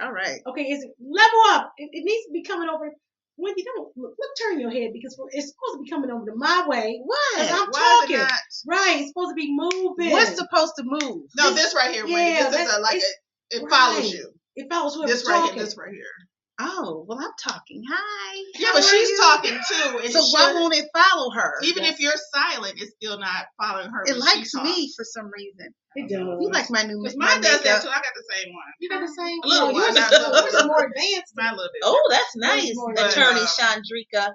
All right. Okay, is it level up? It needs to be coming over. Wendy, don't look, turn your head because it's supposed to be coming over to my way. What? As I'm Why talking. is it not? Right, it's supposed to be moving. What's supposed to move? No, this right here, Wendy. Yeah, this is it follows you. It follows whoever's this right talking. Here, this right here. Oh, well, I'm talking. Hi. Yeah, but she's talking too. And so why won't it follow her? Even if you're silent, it's still not following her. It likes me for some reason. It does. You like my new Because mine does that too. I got the same one. You got the same? A little one. Yours is more advanced. Mine a little bit. Oh, that's nice. Attorney Chandrika.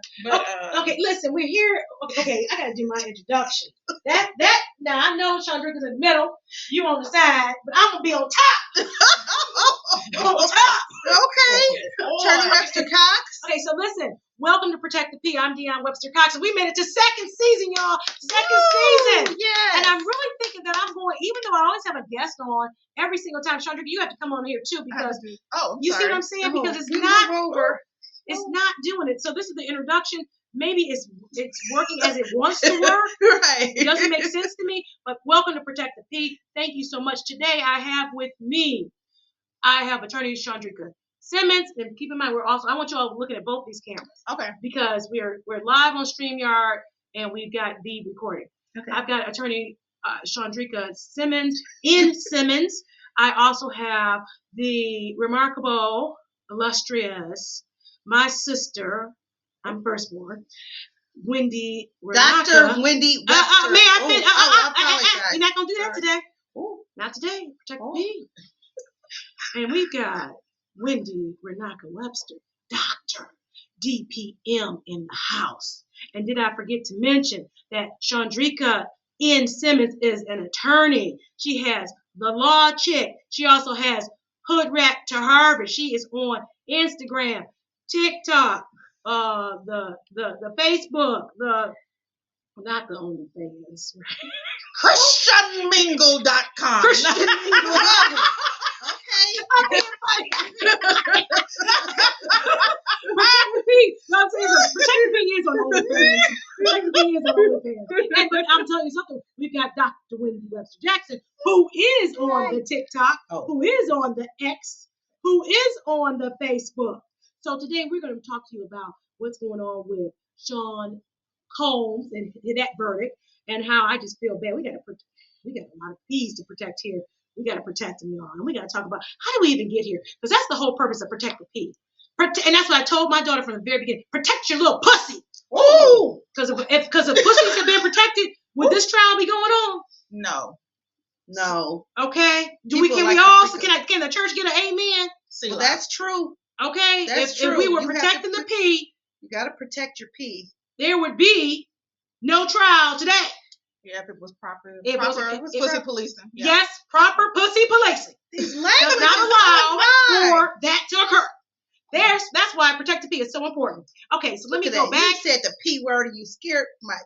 Okay, listen, we're here. Okay, I gotta do my introduction. Now I know Chandrika's in the middle, you on the side, but I'm gonna be on top. On top. Okay. Attorney Webster-Cox. Okay, so listen. Welcome to Protect the P. I'm Dionne Webster-Cox, and we made it to second season, y'all. Second season. Yes. And I'm really thinking that I'm going, even though I always have a guest on every single time, Chandrika, you have to come on here too because you see what I'm saying? Because it's not doing it. So this is the introduction. Maybe it's working as it wants to work. Right. It doesn't make sense to me. But welcome to Protect the P. Thank you so much. Today I have Attorney Chandrika Simmons, and keep in mind I want you all looking at both these cameras. Okay. Because we're live on StreamYard and we've got the recording. Okay. I've got Attorney Chandrika Simmons in Simmons. I also have the remarkable, illustrious, my sister, I'm firstborn, Wendy. Dr. Wendy Webster. May I apologize. We're not gonna do that today. Ooh. Not today. Protect the P. And we've got Wendy Renaka Webster, Dr. DPM in the house. And did I forget to mention that Chandrika N. Simmons is an attorney. She has the law chick. She also has Hood Rat to Harvard. She is on Instagram, TikTok, the Facebook, not the OnlyFans, right? ChristianMingle.com. Okay. Protect the P. No, I'm saying Protect the P is on OnlyFans. Protect the P is on OnlyFans. But I'm telling you something. We've got Dr. Wendy Webster Jackson, who is on the TikTok, who is on the X, who is on the Facebook. So today we're going to talk to you about what's going on with Sean Combs and that verdict, and how I just feel bad. We got a lot of P's to protect here. We got to protect them, y'all. And we got to talk about how do we even get here? Because that's the whole purpose of Protect the P. And that's what I told my daughter from the very beginning. Protect your little pussy. Ooh. Because if pussies have been protected, would this trial be going on? No. Okay. Can the church get an amen? Well, that's true. Okay. That's true. If we were protecting the P, you got to protect your P. There would be no trial today. Yeah, if it was proper. It was pussy policing. Yeah. Yes, proper pussy policing. These Does languages not allow for for that to occur. That's why Protect the P is so important. Okay, so let me go back. You said the P word and you scared my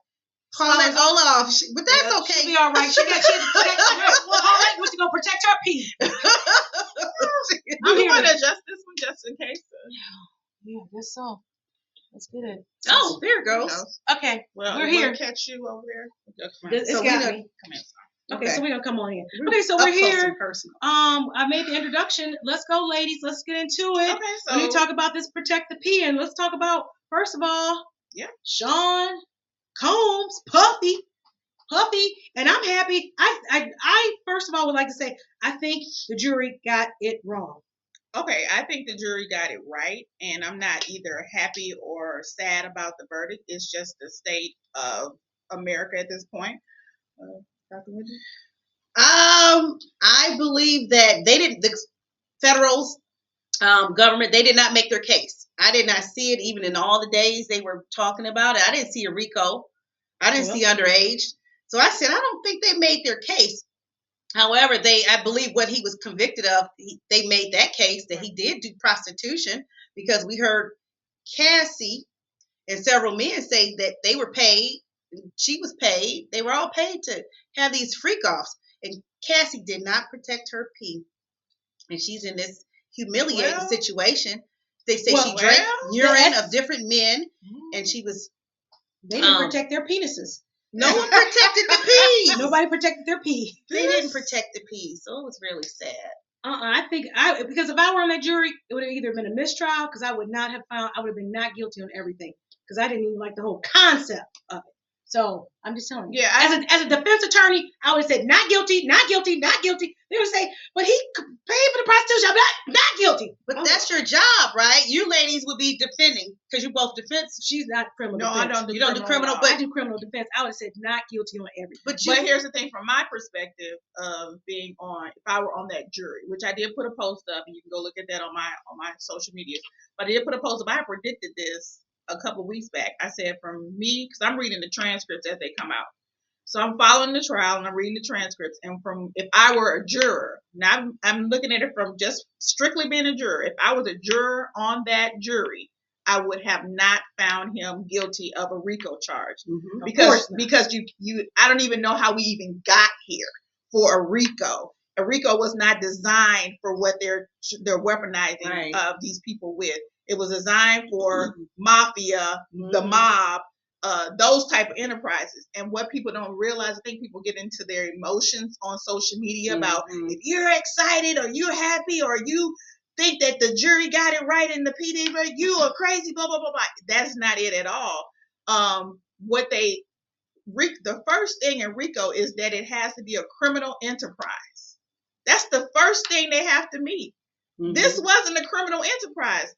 Paulette Olaf, but that's okay. She'll be all right. She had to protect her. Paulette went to go protect her P. I'm going to adjust this one just in case. Yeah, I guess so. Let's get it. Oh, there it goes. Okay, well, we're here. Catch you over there. It's got me. Come in. Okay, so we're gonna come on here. Okay, so we're here. I made the introduction. Let's go, ladies. Let's get into it. Okay, so when you talk about this Protect the P, and let's talk about first of all, Sean Combs, Puffy, and I'm happy. I first of all would like to say I think the jury got it wrong. Okay, I think the jury got it right, and I'm not either happy or sad about the verdict. It's just the state of America at this point. Dr. Wendy? I believe that the federal government, they did not make their case. I did not see it even in all the days they were talking about it. I didn't see a RICO. I didn't see underage. So I said, I don't think they made their case. However, I believe what he was convicted of, they made that case that he did do prostitution, because we heard Cassie and several men say that they were paid. She was paid. They were all paid to have these freak-offs. And Cassie did not protect her P. And she's in this humiliating situation. They say she drank urine of different men, and she was... They didn't protect their penises. No one protected the P. Nobody protected their P. They didn't protect the P, so it was really sad. I think because if I were on that jury, it would have either been a mistrial because I would have been not guilty on everything because I didn't even like the whole concept of it. So I'm just telling you. Yeah, as a defense attorney, I would have said not guilty, not guilty, not guilty. They would say, but he paid for the prostitution. I'm not guilty. But that's your job, right? You ladies would be defending because you both defense. She's not criminal No, defense. I don't do You don't do criminal, law. but I do criminal defense. I would have said not guilty on everything. But here's the thing from my perspective of being on, if I were on that jury, which I did put a post up, and you can go look at that on my social media. But I did put a post up. I predicted this a couple weeks back. I said from me, because I'm reading the transcripts as they come out. So I'm following the trial and I'm reading the transcripts. And from if I were a juror, now I'm looking at it from just strictly being a juror. If I was a juror on that jury, I would have not found him guilty of a RICO charge because you I don't even know how we even got here for a RICO. A RICO was not designed for what they're weaponizing of these people with. It was designed for mafia, the mob, those type of enterprises. And what people don't realize, I think people get into their emotions on social media about if you're excited or you're happy or you think that the jury got it right in the PD, but you are crazy, blah, blah, blah, blah. That's not it at all. The first thing in RICO is that it has to be a criminal enterprise. That's the first thing they have to meet. This wasn't a criminal enterprise.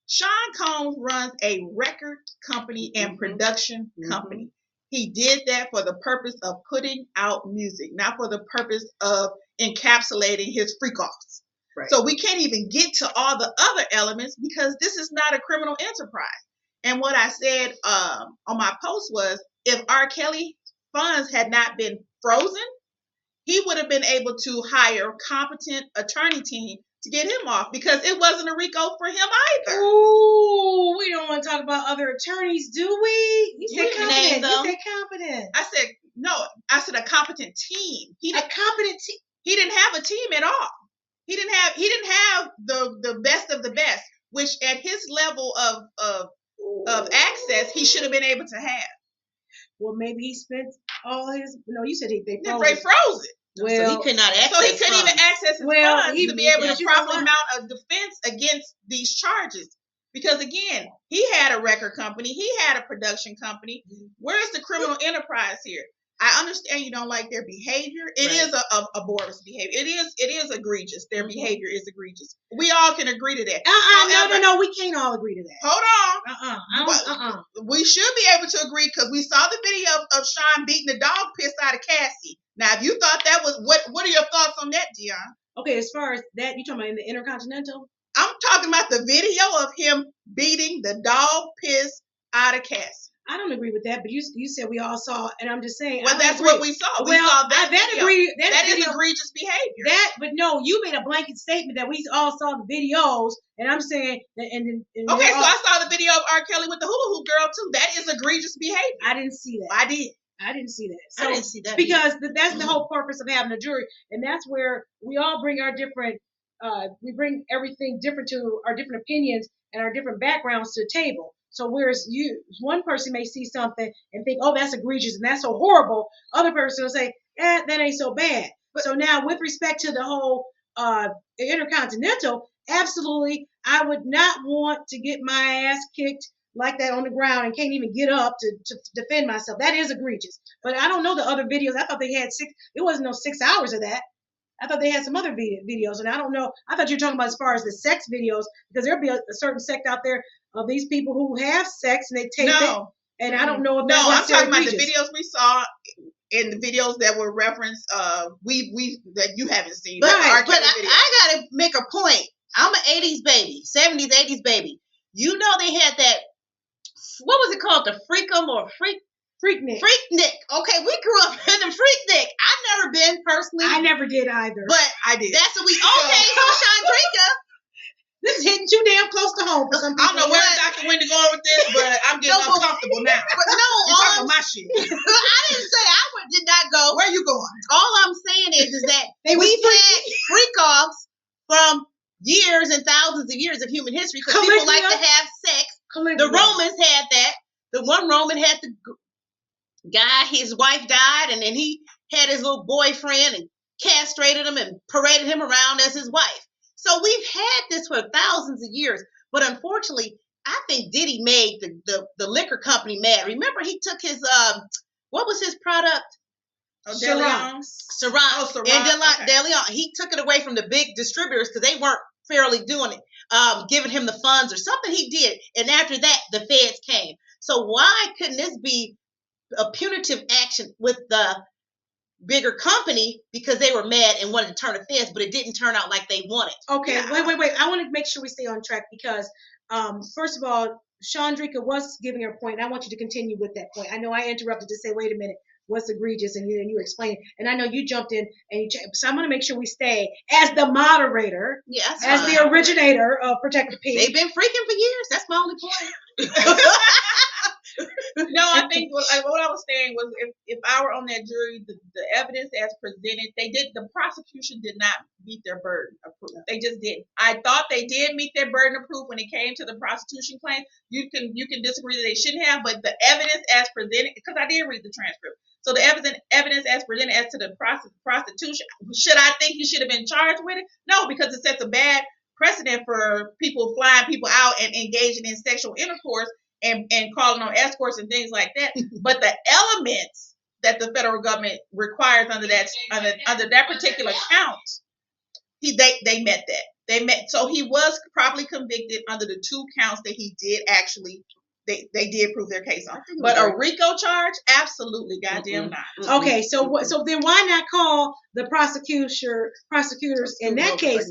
Sean Combs runs a record company and production company. He did that for the purpose of putting out music, not for the purpose of encapsulating his freak-offs. Right. So we can't even get to all the other elements because this is not a criminal enterprise. And what I said on my post was, if R. Kelly funds had not been frozen, he would have been able to hire a competent attorney team to get him off because it wasn't a RICO for him either. Ooh, we don't want to talk about other attorneys, do we? You said competent. You said competent. I said no. I said a competent team. A competent team. He didn't have a team at all. He didn't have the best of the best, which at his level of access he should have been able to have. Well, maybe he spent all his. No, you said they froze it. Well, so he could not access. So he couldn't even access his funds to be able to properly mount a defense against these charges. Because again, he had a record company, he had a production company. Where's the criminal enterprise here? I understand you don't like their behavior. It is a abortive behavior. It is egregious. Their behavior is egregious. We all can agree to that. No. We can't all agree to that. Hold on. We should be able to agree because we saw the video of Sean beating the dog piss out of Cassie. Now, if you thought that was what are your thoughts on that, Dionne? Okay, as far as that, you talking about in the Intercontinental? I'm talking about the video of him beating the dog piss out of Cassie. I don't agree with that, but you said we all saw, and I'm just saying. Well, that's what we saw. We saw that. That is egregious behavior. But no, you made a blanket statement that we all saw the videos, and I'm saying that. Okay, so I saw the video of R. Kelly with the hula hoop girl too. That is egregious behavior. I didn't see that. I did. I didn't see that. So, I didn't see that because that's the whole purpose of having a jury, and that's where we all bring our different. We bring everything different to our different opinions and our different backgrounds to the table. So whereas one person may see something and think, oh, that's egregious and that's so horrible. Other person will say, that ain't so bad. So now with respect to the whole Intercontinental, absolutely, I would not want to get my ass kicked like that on the ground and can't even get up to defend myself. That is egregious. But I don't know the other videos. I thought they had it wasn't no 6 hours of that. I thought they had some other videos, and I don't know. I thought you were talking about as far as the sex videos, because there'll be a certain sect out there of these people who have sex and they tape it. And I don't know if that's I'm talking about the videos we saw and the videos that were referenced. That you haven't seen. Right, but I gotta make a point. I'm an 80s baby, 70s, 80s baby. You know they had that. What was it called? The Freakum or Freaknik. Freaknik. Okay, we grew up in the Freaknik. I've never been personally. I never did either. But I did. That's what we. Okay, so Chandrika. This is hitting too damn close to home for some people. I don't know where Dr. Wendy going with this, but I'm getting uncomfortable now. But no, you're talking my shit. I didn't say did not go. Where you going? All I'm saying is that we've had freak-offs from years and thousands of years of human history because people like to have sex. The Romans had that. The one Roman had the guy, his wife died, and then he had his little boyfriend and castrated him and paraded him around as his wife. So we've had this for thousands of years. But unfortunately, I think Diddy made the liquor company mad. Remember, he took his, what was his product? Ciroc. Ciroc. Oh, Ciroc. And Okay. DeLeon. He took it away from the big distributors because they weren't fairly doing it, giving him the funds or something he did. And after that, the feds came. So why couldn't this be a punitive action with the bigger company because they were mad and wanted to turn the feds, but it didn't turn out like they wanted? Okay, Yeah. wait. I want to make sure we stay on track because, first of all, Chandrika was giving her point, and I want you to continue with that point. I know I interrupted to say, wait a minute, what's egregious, and you explained it. And I know you jumped in, and so I'm going to make sure we stay as the moderator, Yeah, that's as fine. the originator of Protect the Peace. They've been freaking for years. That's my only point. No, I think what I was saying was if I were on that jury, the evidence as presented, the prosecution did not meet their burden of proof. They just didn't. I thought they did meet their burden of proof when it came to the prostitution claim. You can disagree that they shouldn't have, but the evidence as presented, because I did read the transcript. So the evidence as presented as to the prostitution, should I think he should have been charged with it? No, because it sets a bad precedent for people flying people out and engaging in sexual intercourse and calling on escorts and things like that. But the elements that the federal government requires under that particular count, they met that. So he was properly convicted under the 2 counts that he did actually. They did prove their case on, but a RICO charge, absolutely, goddamn not. Okay, so then why not call the prosecutors in that case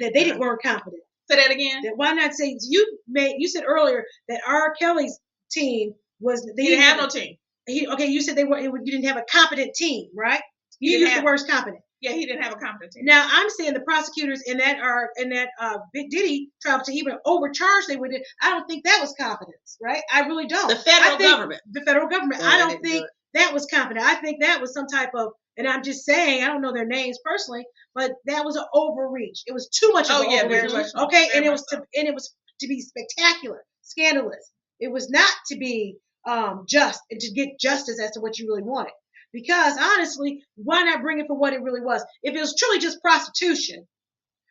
that they weren't competent? Say that again. That why not say you said earlier that R. Kelly's team was He didn't have no team. You said you didn't have a competent team, right? You used the word competent. Yeah, he didn't have a competent team. Now I'm saying the prosecutors in that Big Diddy trial to even overcharge they would. I don't think that was competence, right? I really don't. The federal government. The federal government. I don't think that was competent. I think that was some type of. And I'm just saying, I don't know their names personally, but that was an overreach. It was too much of an overreach. Very much so. Okay, Very and it was to be spectacular, scandalous. It was not to be just and to get justice as to what you really wanted. Because honestly, why not bring it for what it really was? If it was truly just prostitution,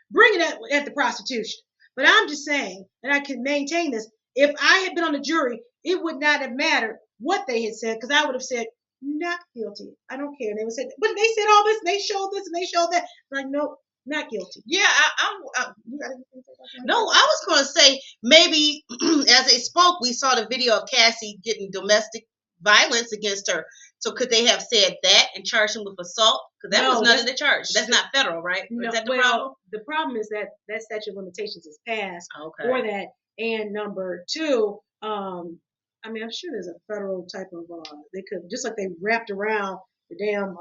bring it at the prostitution. But I'm just saying, and I can maintain this, if I had been on the jury, it would not have mattered what they had said, because I would have said, not guilty. I don't care. They would say, but they said all this, and they showed this, and they showed that. Like, no, not guilty. Yeah, No, I was going to say maybe as they spoke, we saw the video of Cassie getting domestic violence against her. So could they have said that and charged him with assault? Because that was not in the charge. That's not federal, right? No, is that the problem? The problem is that statute of limitations is passed for that. And number 2, I mean, I'm sure there's a federal type of they could, just like they wrapped around the damn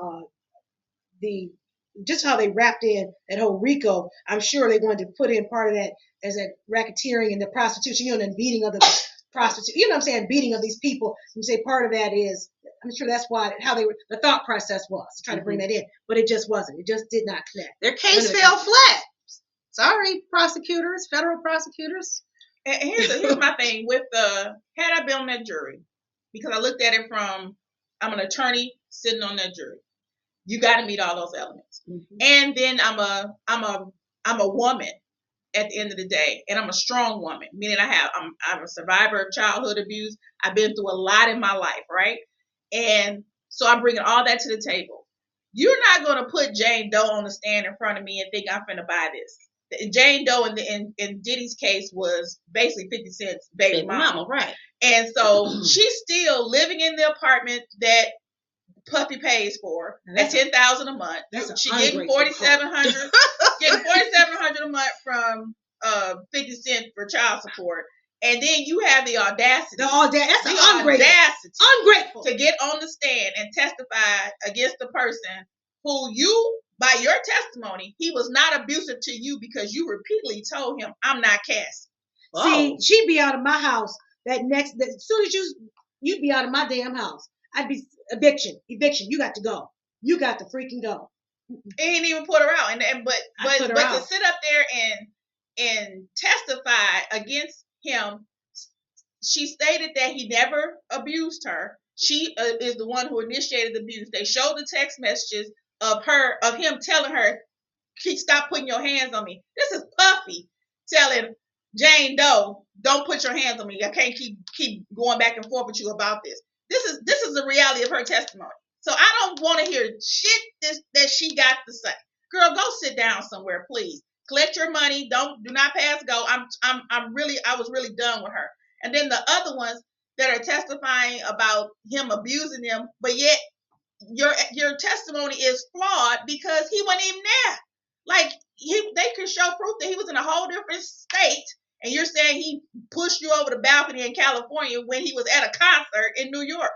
just how they wrapped in that whole RICO. I'm sure they wanted to put in part of that as that racketeering and the prostitution, and beating of the prostitute. You know what I'm saying? Beating of these people. You say part of that is, I'm sure that's how they were. The thought process was trying to bring that in, but it just wasn't. It just did not connect. Their case fell flat. Sorry, prosecutors, federal prosecutors. And here's my thing with had I been on that jury, because I looked at it from, I'm an attorney sitting on that jury. You got to meet all those elements, and then I'm a woman at the end of the day, and I'm a strong woman, meaning I'm a survivor of childhood abuse. I've been through a lot in my life, right? And so I'm bringing all that to the table. You're not going to put Jane Doe on the stand in front of me and think I'm finna buy this. Jane Doe in Diddy's case was basically 50 Cent's baby mama, right? And so she's still living in the apartment that Puffy pays for at $10,000 a month. She's getting $4,700, a month from 50 Cent for child support. And then you have the audacity. That's ungrateful to get on the stand and testify against the person who by your testimony, he was not abusive to you because you repeatedly told him, I'm not Cassie. See, she'd be out of my house as soon as you'd be out of my damn house. I'd be eviction. You got to go. You got to freaking go. He didn't even put her out. But to sit up there and testify against him, she stated that he never abused her. She is the one who initiated the abuse. They showed the text messages of him telling her, stop putting your hands on me. This is Puffy telling Jane Doe, don't put your hands on me. I can't keep going back and forth with you about this. This is the reality of her testimony. So I don't want to hear shit that she got to say. Girl, go sit down somewhere, please. Collect your money. Do not pass go. I was really done with her. And then the other ones that are testifying about him abusing them, but yet your testimony is flawed because he wasn't even there. Like they could show proof that he was in a whole different state, and you're saying he pushed you over the balcony in California when he was at a concert in New York.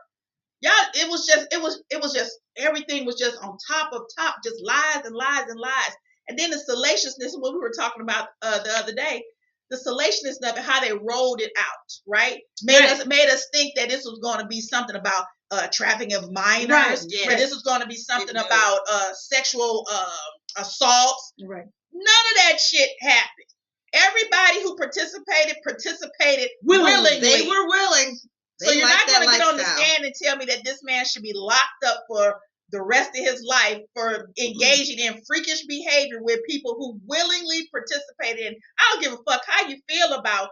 Y'all, it was just everything was just on top of top, just lies and lies and lies. And then the salaciousness, what we were talking about the other day, the salaciousness of it, how they rolled it out, right? Made us think that this was going to be something about trafficking of minors, Right. that this was going to be something about sexual assaults. Right. None of that shit happened. Everybody who participated willingly. They were willing. So you're not going to get on the stand and tell me that this man should be locked up for the rest of his life for engaging in freakish behavior with people who willingly participated in. I don't give a fuck how you feel about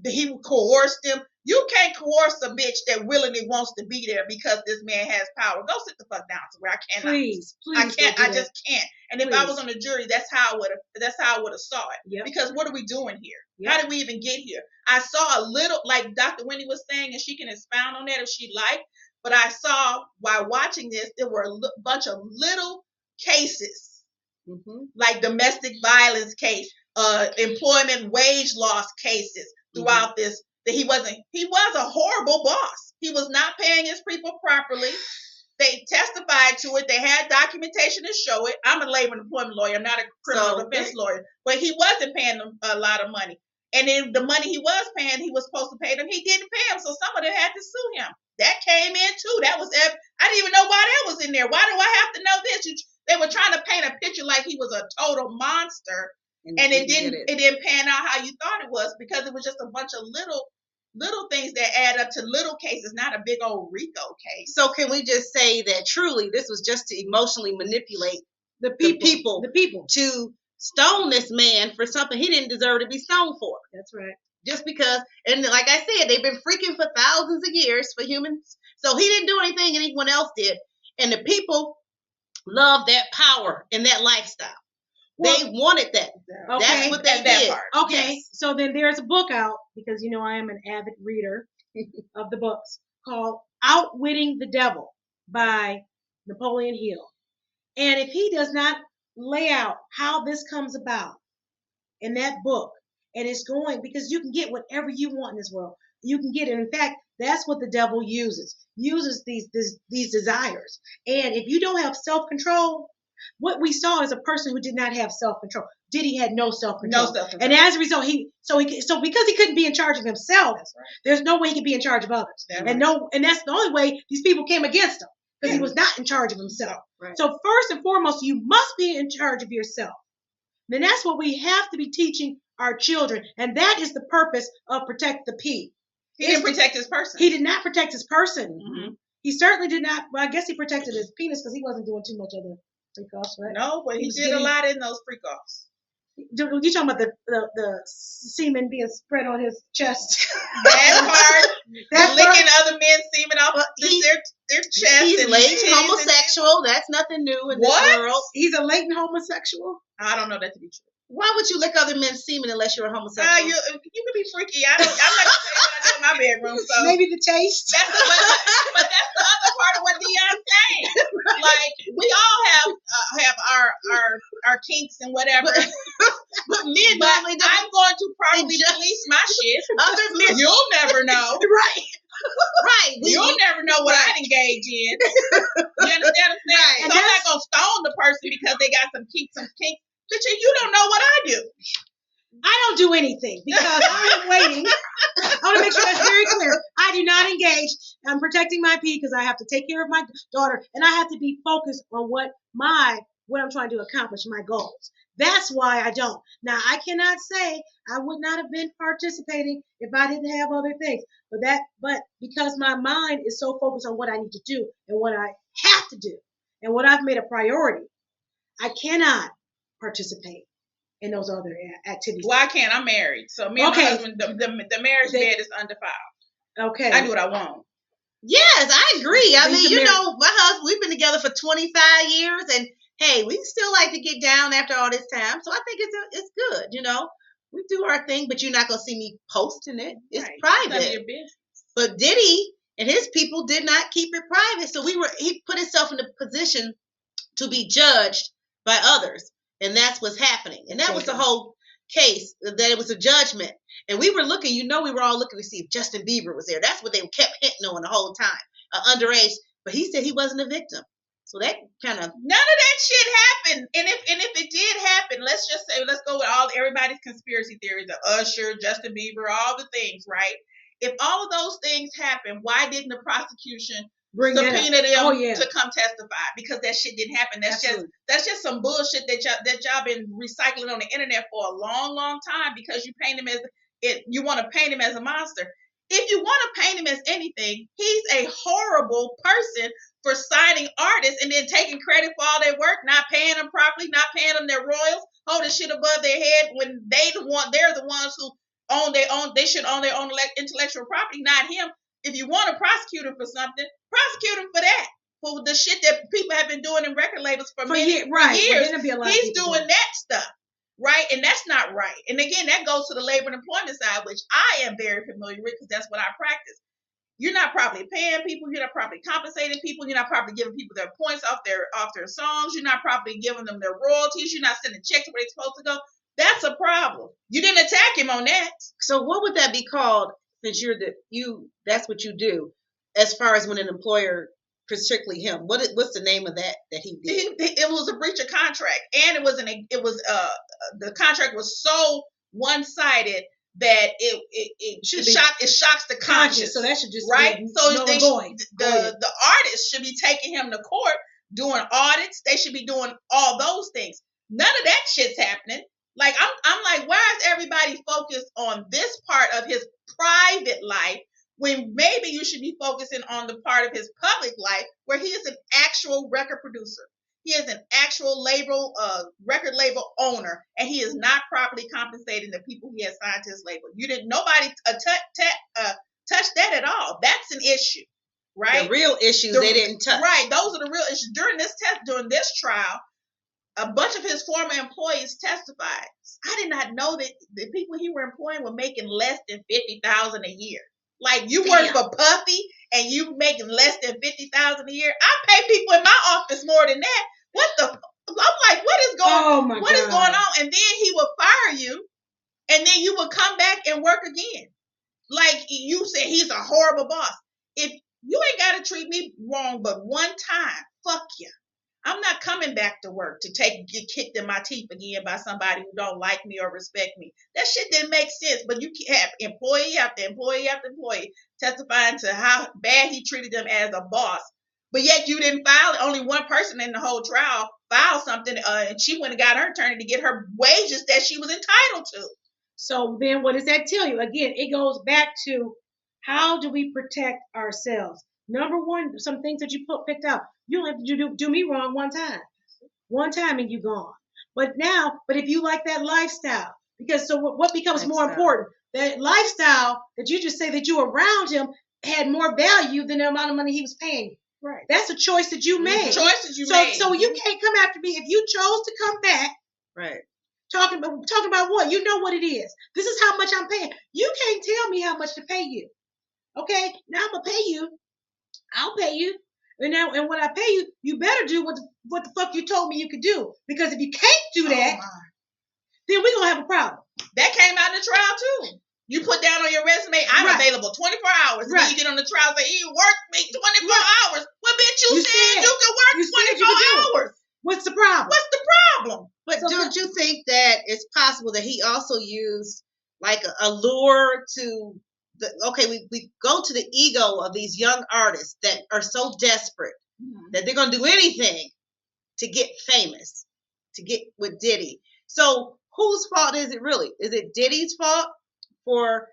he coerced him. You can't coerce a bitch that willingly wants to be there because this man has power. Go sit the fuck down somewhere. I cannot. Please. I can't. I just can't. And if I Please. was on the jury, that's how I would have saw it. Yep. Because what are we doing here? Yep. How did we even get here? I saw a little, like Dr. Wendy was saying, and she can expound on that if she liked. But I saw while watching this, there were a bunch of little cases, like domestic violence case, employment wage loss cases throughout this. That he was a horrible boss. He was not paying his people properly. They testified to it. They had documentation to show it. I'm a labor and employment lawyer. I'm not a criminal defense lawyer. But he wasn't paying them a lot of money. And then the money he was paying, he was supposed to pay them. He didn't pay them. So some of them had to sue him. That came in too. That was, I didn't even know why that was in there. Why do I have to know this? They were trying to paint a picture like he was a total monster. And it didn't pan out how you thought it was, because it was just a bunch of little things that add up to little cases, not a big old RICO case. So can we just say that truly this was just to emotionally manipulate the people to stone this man for something he didn't deserve to be stoned for? That's right. Just because, and like I said, they've been freaking for thousands of years for humans. So he didn't do anything anyone else did. And the people love that power and that lifestyle. Well, they wanted that. Okay. That's what they did. Okay. Yes. So then there's a book out, because you know I am an avid reader of the books, called Outwitting the Devil by Napoleon Hill. And if he does not lay out how this comes about in that book, and it's going, because you can get whatever you want in this world. You can get it. In fact, that's what the devil uses these desires. And if you don't have self-control, what we saw is a person who did not have self-control. Diddy had no self-control. And as a result, because he couldn't be in charge of himself, right, there's no way he could be in charge of others. That's right. And that's the only way these people came against him, because he was not in charge of himself. Right. So first and foremost, you must be in charge of yourself. Then that's what we have to be teaching our children. And that is the purpose of Protect the P. He didn't protect his person. He did not protect his person. Mm-hmm. He certainly did not. Well, I guess he protected his penis, because he wasn't doing too much of the freak-offs, right? No, but he did a lot in those freak-offs. You're talking about the semen being spread on his chest. That part. Licking other men's semen off their chest. He's latent homosexual. That's nothing new in this world. He's a latent homosexual? I don't know that to be true. Why would you lick other men's semen unless you're a homosexual? You can be freaky. I'm not going to tell you what I do in my bedroom. So maybe the taste. But that's the other part of what Dionne's saying. Like, we all have our kinks and whatever. But men normally don't. I'm going to probably police my shit. Other men, you'll never know. Right. Right. You'll never know what I'd engage in. You understand what I'm saying? Right. So I'm not going to stone the person because they got some kinks. Bitch, you don't know what I do. I don't do anything, because I'm waiting. I want to make sure that's very clear. I do not engage. I'm protecting my pee because I have to take care of my daughter, and I have to be focused on what I'm trying to accomplish, my goals. That's why I don't. Now, I cannot say I would not have been participating if I didn't have other things. But because my mind is so focused on what I need to do and what I have to do, and what I've made a priority, I cannot participate in those other activities. Well, I can't. I'm married, so me and my husband, the marriage bed is undefiled. Okay. I do what I want. Yes, I agree. I These mean, are you know, my husband, we've been together for 25 years, and hey, we still like to get down after all this time. So I think it's good, you know. We do our thing, but you're not gonna see me posting it. It's Right. private. None of your business. But Diddy and his people did not keep it private, so he put himself in a position to be judged by others, and that's what's happening. And that was the whole case, that it was a judgment. And we were looking, you know, we were all looking to see if Justin Bieber was there. That's what they kept hitting on the whole time, underage. But he said he wasn't a victim. So that kind of, none of that shit happened. And if it did happen, let's just say, let's go with everybody's conspiracy theories of Usher, Justin Bieber, all the things, right? If all of those things happen, why didn't the prosecution subpoena them to come testify? Because that shit didn't happen. That's just some bullshit that y'all been recycling on the internet for a long, long time, because you paint him as you want to paint him as a monster. If you want to paint him as anything, he's a horrible person for signing artists and then taking credit for all their work, not paying them properly, not paying them their royals, holding shit above their head when they're the ones who they should own their own intellectual property, not him. If you want to prosecute him for something, prosecute him for that. For the shit that people have been doing in record labels for years. Well, he's doing that stuff. Right? And that's not right. And again, that goes to the labor and employment side, which I am very familiar with because that's what I practice. You're not properly paying people. You're not properly compensating people. You're not properly giving people their points off their songs. You're not properly giving them their royalties. You're not sending checks where they're supposed to go. That's a problem. You didn't attack him on that. So what would that be called, since that's what you do, as far as when an employer, particularly him, what's the name of that he did? It was a breach of contract, and the contract was so one-sided that it shocks the conscience. So that should just right. So the artists should be taking him to court, doing audits. They should be doing all those things. None of that shit's happening. Like I'm like, why is everybody focused on this part of his private life when maybe you should be focusing on the part of his public life where he is an actual record producer? He is an actual record label owner, and he is not properly compensating the people he has signed to his label. Nobody touch that at all. That's an issue, right? The real issues they didn't touch. Right, those are the real issues. During this trial, a bunch of his former employees testified. I did not know that the people he were employing were making less than $50,000 a year. Like, you work for Puffy and you making less than $50,000 a year. I pay people in my office more than that. I'm like, what is going on? And then he would fire you, and then you would come back and work again. Like you said, he's a horrible boss. If you ain't got to treat me wrong but one time, fuck you. I'm not coming back to work to get kicked in my teeth again by somebody who don't like me or respect me. That shit didn't make sense. But you have employee after employee after employee testifying to how bad he treated them as a boss. But yet you didn't file it. Only one person in the whole trial filed something, and she went and got her attorney to get her wages that she was entitled to. So then what does that tell you? Again, it goes back to how do we protect ourselves? Number one, some things that you picked out. You don't have to do me wrong one time and you gone. But if you like that lifestyle, because so what becomes more important? That lifestyle that you just say that you around him had more value than the amount of money he was paying. Right. That's a choice that you made. Made. So you can't come after me if you chose to come back. Right. Talking about what? You know what it is. This is how much I'm paying. You can't tell me how much to pay you. Okay? Now I'm gonna pay you. I'll pay you. And when I pay you, you better do what the fuck you told me you could do. Because if you can't do that, then we're gonna have a problem. That came out in the trial too. You put down on your resume, I'm available 24 hours. And then you get on the trial and say, you worked me 24 hours. Well, bitch, you said you could work 24 hours. What's the problem? What's the problem? But don't you think that it's possible that he also used like a lure to we go to the ego of these young artists that are so desperate that they're going to do anything to get famous, to get with Diddy. So whose fault is it really? Is it Diddy's fault for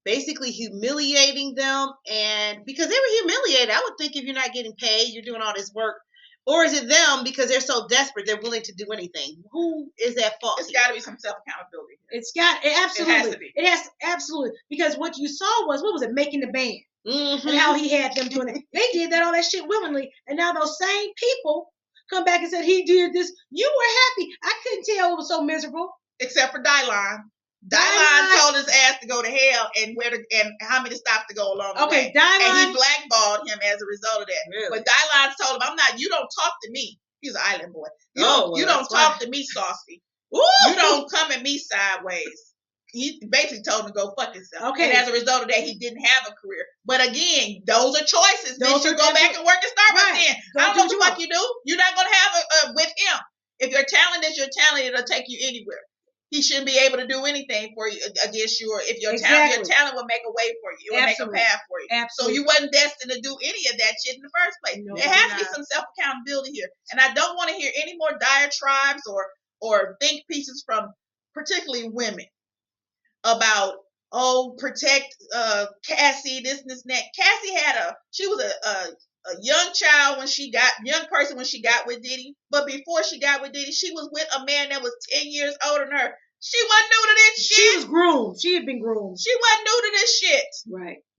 basically humiliating them? And because they were humiliated, I would think if you're not getting paid, you're doing all this work. Or is it them because they're so desperate they're willing to do anything? Who is at fault? It's got to be some self-accountability. It's got absolutely. It has to be. It has absolutely, because what you saw was, what was it, Making the Band, Mm-hmm. and how he had them doing it. They did all that shit willingly, and now those same people come back and said he did this. You were happy. I couldn't tell it was so miserable. Except for Dylon. Dylon told his ass to go to hell and how many stops to go along the way. Dylon. And he blackballed him as a result of that. Really? But Dylon told him, you don't talk to me. He's an island boy. You don't talk to me, saucy. Ooh. You don't come at me sideways. He basically told him to go fuck himself. Okay. And as a result of that, he didn't have a career. But again, those are choices. Those Bitch, you are go back and work at Starbucks then. I don't know what the fuck you do. You're not going to have with him. If your talent is your talent, it'll take you anywhere. He shouldn't be able to do anything for you against you, or if your talent will make a way for you, it will make a path for you. Absolutely. So you wasn't destined to do any of that shit in the first place. No, there has to be some self-accountability here. And I don't want to hear any more diatribes or think pieces from particularly women about, protect Cassie, this and that. Cassie she was a young person when she got with Diddy. But before she got with Diddy, she was with a man that was 10 years older than her. She wasn't new to this shit. She was groomed. She had been groomed. She wasn't new to this shit.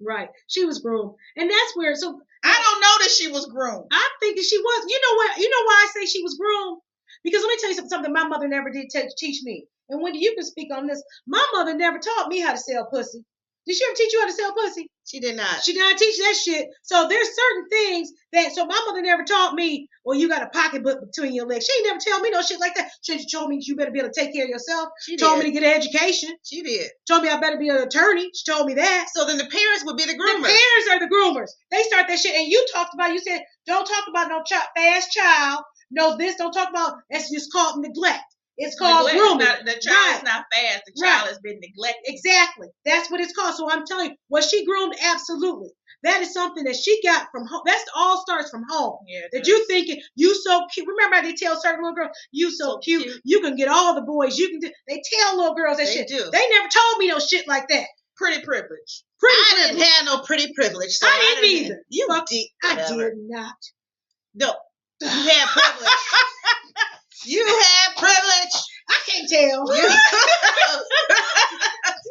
Right. She was groomed. And that's where, so. I don't know that she was groomed. I'm thinking she was. You know what? You know why I say she was groomed? Because let me tell you something my mother never did teach me. And Wendy, you can speak on this. My mother never taught me how to sell pussy. Did she ever teach you how to sell pussy? She did not. She did not teach that shit. So there's certain things so my mother never taught me, well, you got a pocketbook between your legs. She ain't never tell me no shit like that. She told me you better be able to take care of yourself. She told me to get an education. She did. Told me I better be an attorney. She told me that. So then the parents would be the groomers. The parents are the groomers. They start that shit. And you talked about, you said, don't talk about no fast child. No this, don't talk about, that's just called neglect. It's called grooming. The child is not fast. The child has been neglected. Exactly. That's what it's called. So I'm telling you, was she groomed? Absolutely. That is something that she got from home. That's all starts from home. Yeah, that you thinking, you so cute. Remember how they tell certain little girls, you so cute. You can get all the boys. You can do. They tell little girls that shit. Do. They never told me no shit like that. Pretty privilege. I didn't have no pretty privilege. So I didn't either. I did not. No. You had privilege. You had privilege. I can't tell.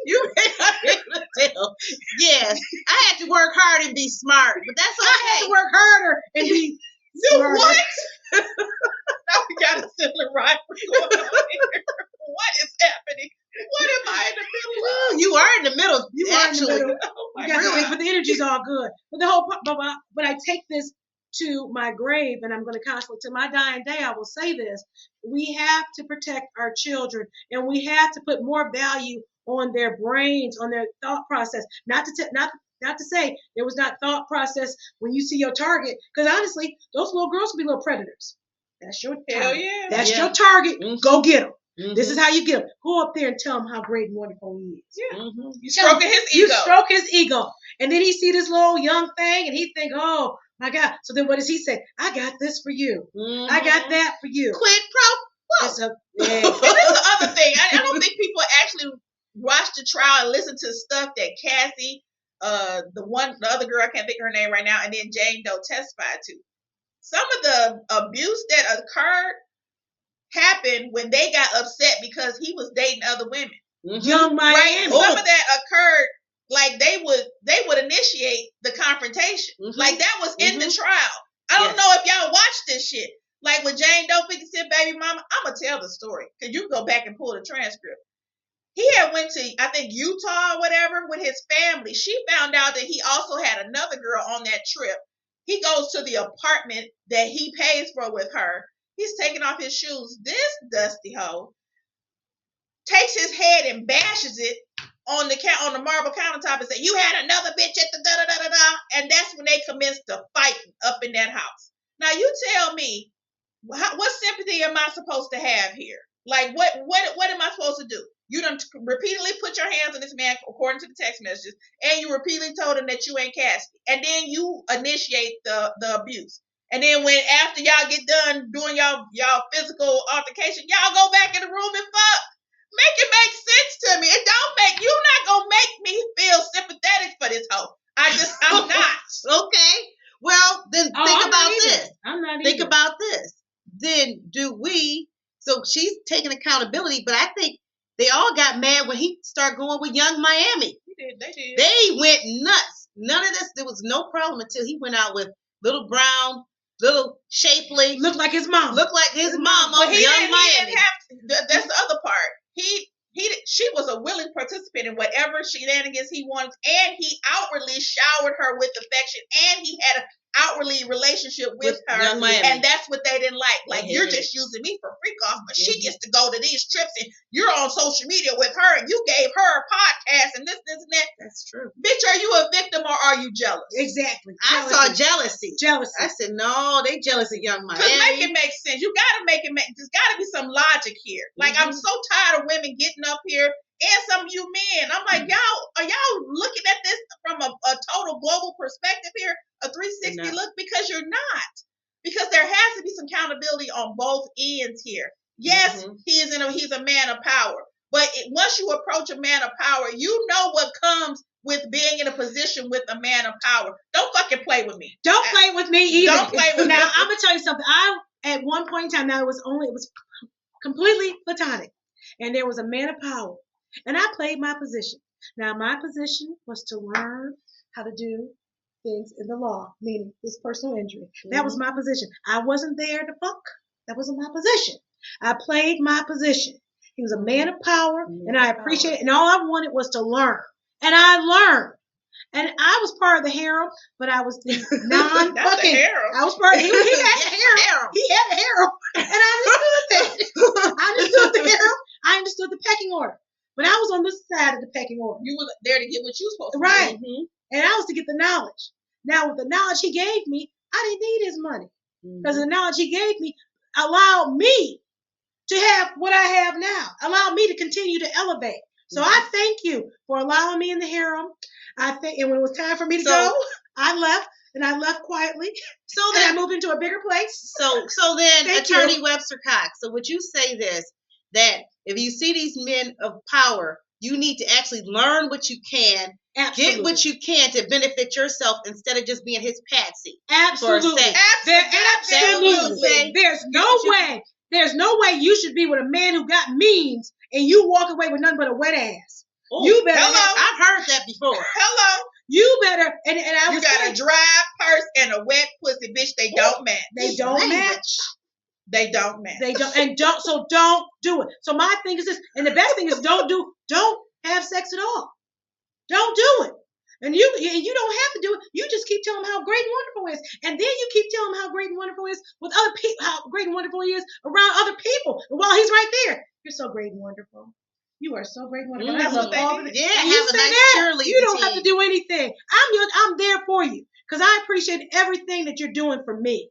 You had to tell. Yes. I had to work hard and be smart, but that's okay. I had to work harder and be smarter. What? Now we got a similar rivalry going on here. What is happening? What am I in the middle of? You are in the middle. You actually. are in the middle. Oh my God. God. But the energy's all good. But the whole, but I take this to my grave, and I'm going to constantly, to my dying day, I will say this: we have to protect our children, and we have to put more value on their brains, on their thought process. Not to say there was not thought process when you see your target, because honestly, those little girls can be little predators. That's your target. Hell yeah. That's your target. Mm-hmm. Go get them. Mm-hmm. This is how you get them. Go up there and tell him how great and wonderful he is. Yeah. Mm-hmm. You stroking his ego. You stroke his ego. And then he see this little young thing and he think, oh my God. So then what does he say? I got this for you. Mm-hmm. I got that for you. Quid pro quo. And that's the other thing. I don't think people actually watch the trial and listen to stuff that Cassie, the other girl, I can't think of her name right now, and then Jane Doe testified to. Some of the abuse that occurred happened when they got upset because he was dating other women. Mm-hmm. Young Miami. Right? And some of that occurred, like they would initiate the confrontation. Mm-hmm. Like that was in the Mm-hmm. trial. I don't know if y'all watched this shit. Like with Jane Doe 50 Cent baby mama, I'm gonna tell the story because you can go back and pull the transcript. He had went to, I think, Utah or whatever with his family. She found out that he also had another girl on that trip. He goes to the apartment that he pays for with her. He's taking off his shoes. This dusty hoe takes his head and bashes it on the marble countertop and said, "You had another bitch at the da-da-da-da-da." And that's when they commenced to fight up in that house. Now you tell me, what sympathy am I supposed to have here? Like, what am I supposed to do? You done repeatedly put your hands on this man according to the text messages, and you repeatedly told him that you ain't Cassie, and then you initiate the abuse. And then when after y'all get done doing y'all physical altercation, y'all go back in the room and fuck. Make it make sense to me. It don't make, you're not gonna make me feel sympathetic for this hoe. I'm not. Okay. Well, then think about this. I'm not Think either. about taking accountability, but I think they all got mad when he started going with Young Miami. They did. They went nuts. None of this, there was no problem until he went out with little brown, little shapely. Looked like his mom. Looked like his mom But on he Young didn't Miami. that's the other part. She was a willing participant in whatever shenanigans he wanted, and he outwardly showered her with affection, and he had an outwardly relationship with her, Young Miami. and that's what they didn't like. Like, Yeah. you're just using me for freak off, but she gets to go to these trips, and you're on social media with her, and you gave her a podcast, and this, and that. That's true. Bitch, are you a victim or are you jealous? Exactly. I saw jealousy. Jealousy. I said, no, they jealous of Young Miami. Because make it make sense. You gotta make it make. There's gotta be some logic here. Like, I'm so tired of women getting up here, and some of you men. I'm like, are y'all looking at this from a total global perspective here, a 360 look? Because you're not. Because there has to be some accountability on both ends here. Yes, he's a man of power, but once you approach a man of power, you know what comes with being in a position with a man of power. Don't fucking play with me. Don't play with me either. Don't play with me. Now, I'm gonna tell you something. At one point in time, now it was completely platonic, and there was a man of power, and I played my position. Now, my position was to learn how to do things in the law, meaning this personal injury. That was my position. I wasn't there to fuck. That wasn't my position. I played my position. He was a man of power, and I appreciate it. And all I wanted was to learn, and I learned. And I was part of the harem, but I was the non-fucking. I was part of. He had the harem. He had the harem, and I understood that. I understood the harem. I understood the pecking order, but I was on this side of the pecking order. You were there to get what you were supposed to right, do. and I was to get the knowledge. Now, with the knowledge he gave me, I didn't need his money because the knowledge he gave me allowed me to have what I have now. Allowed me to continue to elevate. So I thank you for allowing me in the harem. I think, and when it was time for me to go, I left, and I left quietly. So then I moved into a bigger place. So then, Thank Attorney you. Webster-Cox. So would you say this, that if you see these men of power, you need to actually learn what you can, Absolutely. get what you can to benefit yourself instead of just being his patsy. Absolutely. Absolutely. There's no way. There's no way you should be with a man who got means and you walk away with nothing but a wet ass. Ooh, you better. I've heard that before. Hello. You better. And I was. You got a dry purse and a wet pussy, bitch. They don't match. They don't match. They don't match. They don't. And don't. So don't do it. So my thing is this. And the best thing is don't have sex at all. Don't do it. And you don't have to do it. You just keep telling him how great and wonderful he is. And then you keep telling him how great and wonderful he is with other people, how great and wonderful he is around other people. And while he's right there, you're so great and wonderful. You are so great and wonderful. Mm-hmm. I love all of it. Yeah, and have a nice cheerleading you don't team. have to do anything. I'm there for you because I appreciate everything that you're doing for me.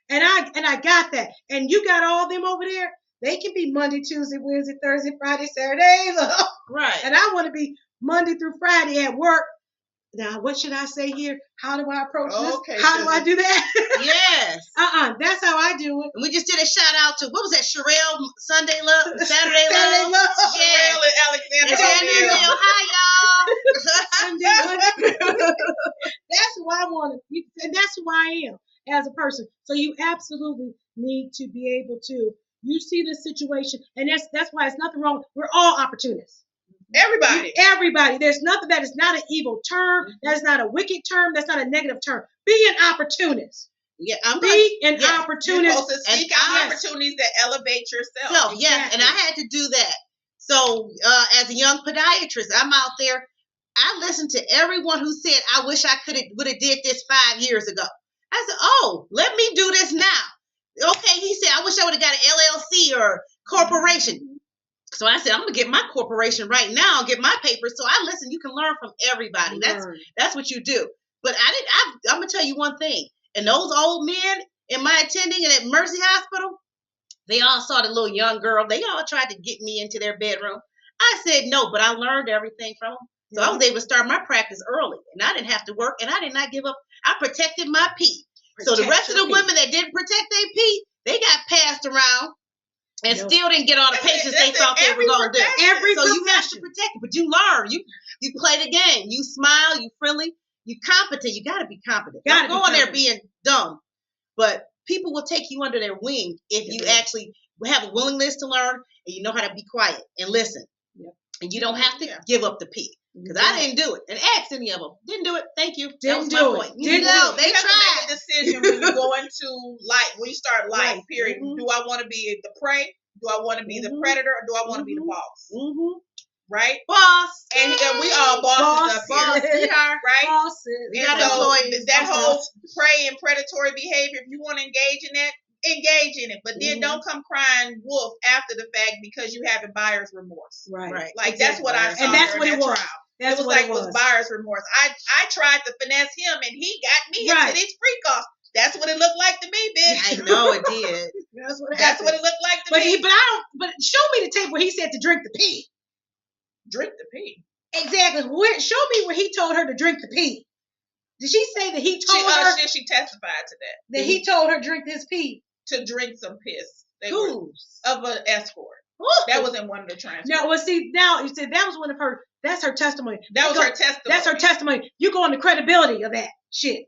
And I got that. And you got all them over there. They can be Monday, Tuesday, Wednesday, Thursday, Friday, Saturday. Right. And I want to be Monday through Friday at work. Now, what should I say here? How do I approach this? How do I do that? Yes. That's how I do it. And we just did a shout out to, what was that, Sherelle Sunday Love? Saturday Love? Yeah. And Alexander. Hi, y'all. That's who I want to, and that's who I am as a person. So you absolutely need to be able to, you see this situation, and that's why it's nothing wrong. We're all opportunists. Everybody. There's nothing that is not an evil term. That is not a wicked term. That's not a negative term. Be an opportunist. Yeah, Be an opportunist. You're supposed to seek out opportunities that elevate yourself. Exactly. Yeah, and I had to do that. So as a young podiatrist, I'm out there. I listened to everyone who said, I wish I would have did this 5 years ago. I said, oh, let me do this now. Okay, he said, I wish I would have got an LLC or corporation. So I said, I'm going to get my corporation right now, get my papers. So I listen, you can learn from everybody. That's what you do. But I'm going to tell you one thing. And those old men in my attending and at Mercy Hospital, they all saw the little young girl. They all tried to get me into their bedroom. I said no, but I learned everything from them. So I was able to start my practice early. And I didn't have to work. And I did not give up. I protected my pee. So the rest of the women that didn't protect their pee, they got passed around. And still didn't get all the patients they thought they were going to do. So you have to protect it. But you learn. You play the game. You smile. You friendly. You competent. You got to be competent. Don't go in there being dumb. But people will take you under their wing if you actually have a willingness to learn and and you know how to be quiet and listen. Yep. And you don't have to give up the P. Because I didn't do it. And ask any of them. Didn't do it. Thank you. That was my point. Didn't do it. They have to make a decision when you go into life, when you start life, period. Do I want to be the prey? Do I want to be the predator? Or do I want to be the boss? Right? Boss. And we all bosses up here. We are. Right? Bosses. We And got so employees. that whole prey and predatory behavior, if you want to engage in that, engage in it. But then don't come crying wolf after the fact because you having buyer's remorse. Right. Like that's what I saw. And that's what during it that was. trial. That's it was what like it was. buyer's remorse. I tried to finesse him and he got me Right. into these free costs. That's what it looked like to me, bitch. I know it did. That's what That's what it looked like to But me. but show me the tape where he said to drink the pee. Drink the pee. Exactly. Show me where he told her to drink the pee. Did she say that he told her She testified to that. he told her drink this pee? To drink some piss. Who's? Of an escort. That was in one of the transcripts. No, well, see, now you said that was one of her. That's her testimony. That was her testimony. That's her testimony. You go on the credibility of that shit.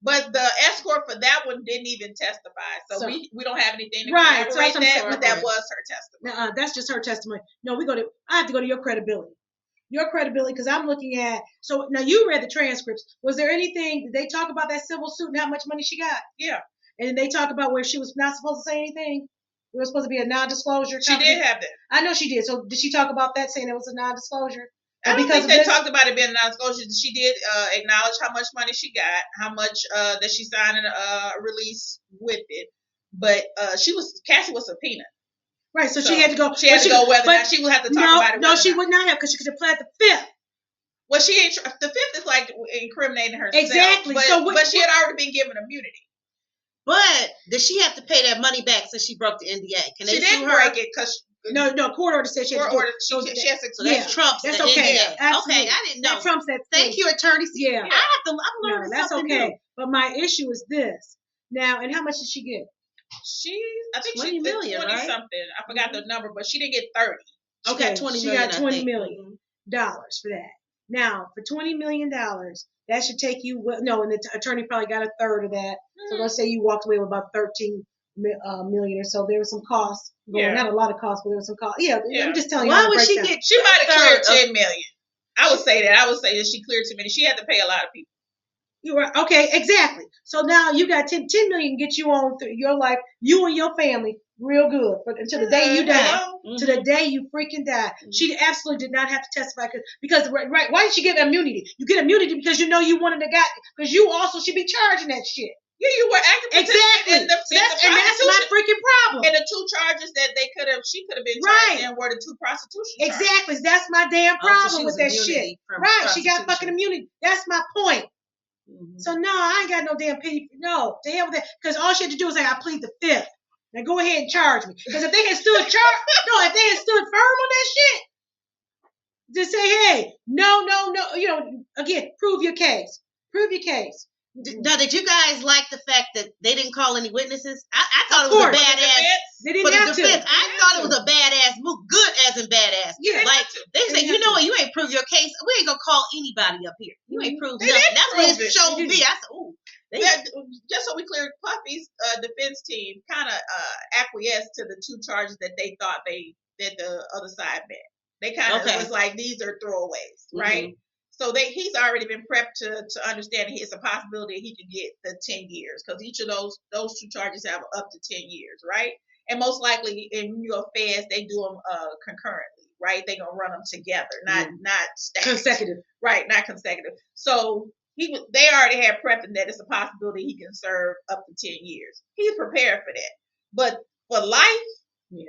But the escort for that one didn't even testify, so we don't have anything to right. corroborate So that. But that was her testimony. That's just her testimony. No, I have to go to your credibility. Your credibility, because I'm looking at. So now you read the transcripts. Was there anything? Did they talk about that civil suit and how much money she got? Yeah. And they talk about where she was not supposed to say anything. It was supposed to be a non-disclosure. She did have that. I know she did. So did she talk about that, saying it was a non-disclosure? I don't think they talked about it being a non-disclosure. She did acknowledge how much money she got, how much that she signed a release with it. But Cassie was subpoenaed. Right, so she had to go. She had to go whether or not she would have to talk about it. No, she would not have, because she could have pled the fifth. Well, she ain't. The fifth is like incriminating herself. Exactly. But she had already been given immunity. But did she have to pay that money back since she broke the NDA? Can they she didn't break it because no, court order said she had to do it. So that trumps that's the okay. NDA. Absolutely. Okay, I didn't know. That trumps that. Thank you, attorney. Yeah. I'm learning that's something okay. new. But my issue is this. Now, and how much did she get? I think 20 she did million, 20 right? something. I forgot the number, but she didn't get 30. She got 20 she million, got $20 million for that. Now, for $20 million, that should take you. And the attorney probably got a third of that. So let's say you walked away with about 13 million or so. There was some costs. Not a lot of costs, but there was some costs. Yeah. I'm just telling you. Why would she get? She might have cleared $10 million. I would say that she cleared too many. She had to pay a lot of people. You were okay, exactly. So now you got 10 million get you on through your life, you and your family, real good. But until the day you die, to the day you freaking die, she absolutely did not have to testify because right. Why did she get immunity? You get immunity because you know you wanted to because you also should be charging that shit. Yeah, you were acting exactly. in the and that's my freaking problem. And the two charges that she could have been charged in were the two prostitution charges. Exactly. That's my damn problem with that shit. Right. She got fucking immunity. That's my point. So no, I ain't got no damn pity. No, to hell with that. Because all she had to do was say, I plead the fifth. Now go ahead and charge me. Because if they had stood firm on that shit, just say, hey, no. Again, prove your case. Prove your case. Now, did you guys like the fact that they didn't call any witnesses? I thought it was a badass. They didn't have to. I thought it was a badass move. Good as in badass. Yeah. Like, they say, you know what? You ain't proved your case. We ain't going to call anybody up here. You ain't proved nothing. That's what it showed me. I said, ooh. Just so we clear, Puffy's defense team kind of acquiesced to the two charges that they thought that the other side met. They kind of was like, these are throwaways, right? So he's already been prepped to understand it's a possibility he could get the 10 years because each of those two charges have up to 10 years, right? And most likely in New York feds, they do them concurrently, right? They're going to run them together, not stacked. Consecutive. Right, not consecutive. So they already had prepped that it's a possibility he can serve up to 10 years. He's prepared for that. But for life,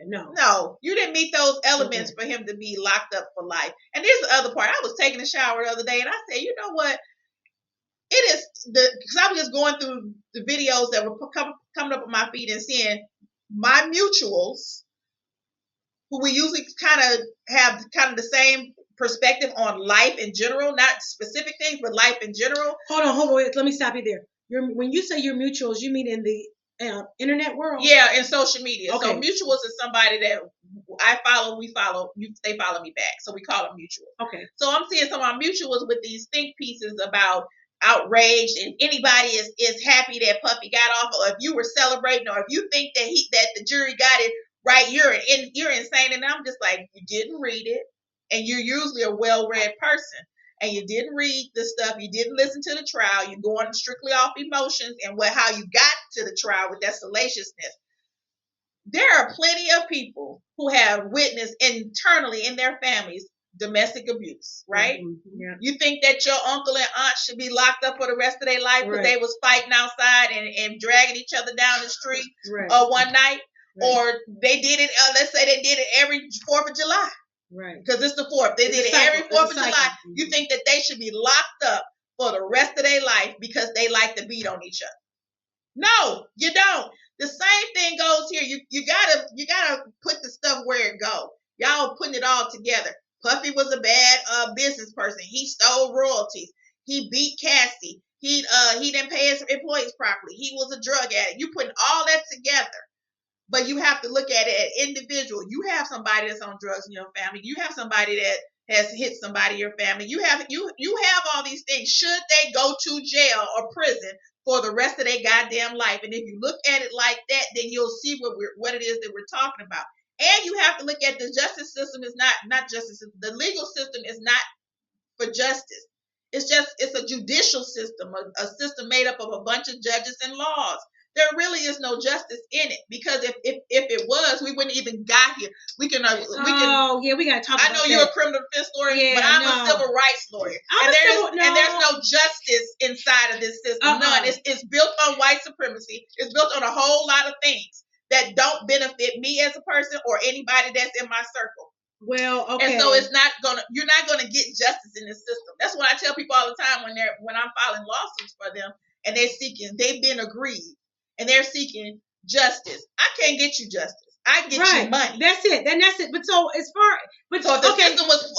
no, you didn't meet those elements for him to be locked up for life. And there's the other part. I was taking a shower the other day, and I said, you know what? It is because I was just going through the videos that were coming up on my feed and seeing my mutuals, who we usually kind of have kind of the same perspective on life in general, not specific things, but life in general. Hold on, wait, let me stop you there. When you say your mutuals, you mean in the internet world? Yeah, in social media. Okay. So mutuals is somebody that I follow, we follow, they follow me back. So we call them mutuals. Okay. So I'm seeing some of my mutuals with these think pieces about outraged and anybody is happy that Puffy got off, or if you were celebrating, or if you think that the jury got it right? You're insane. And I'm just like, you didn't read it, and you're usually a well-read person, and you didn't read the stuff. You didn't listen to the trial. You're going strictly off emotions and how you got to the trial with that salaciousness. There are plenty of people who have witnessed internally in their families domestic abuse, right? Mm-hmm. Yeah. You think that your uncle and aunt should be locked up for the rest of their life because they was fighting outside and dragging each other down the street one night, or they did it? Let's say they did it every 4th of July, right? Because it's the 4th. They did it every 4th of July. Mm-hmm. You think that they should be locked up for the rest of their life because they like to beat on each other? No, you don't. The same thing goes here. You gotta put the stuff where it goes. Y'all putting it all together. Puffy was a bad business person. He stole royalties. He beat Cassie. He didn't pay his employees properly. He was a drug addict. You putting all that together, but you have to look at it as individual. You have somebody that's on drugs in your family. You have somebody that has hit somebody in your family. You have all these things. Should they go to jail or prison for the rest of their goddamn life? And if you look at it like that, then you'll see what it is that we're talking about. And you have to look at the justice system is not justice. The legal system is not for justice. It's a judicial system, a system made up of a bunch of judges and laws. There really is no justice in it, because if it was, we wouldn't even got here. We can. Oh yeah, we gotta talk. I know you're a criminal defense lawyer, but I'm a civil rights lawyer, and there's no justice inside of this system. None. It's built on white supremacy. It's built on a whole lot of things that don't benefit me as a person or anybody that's in my circle. Well, okay. And so you're not gonna get justice in this system. That's what I tell people all the time when I'm filing lawsuits for them, and they've been aggrieved and they're seeking justice. I can't get you justice. I get you money. That's it. Then that's it. But so as far, if the system was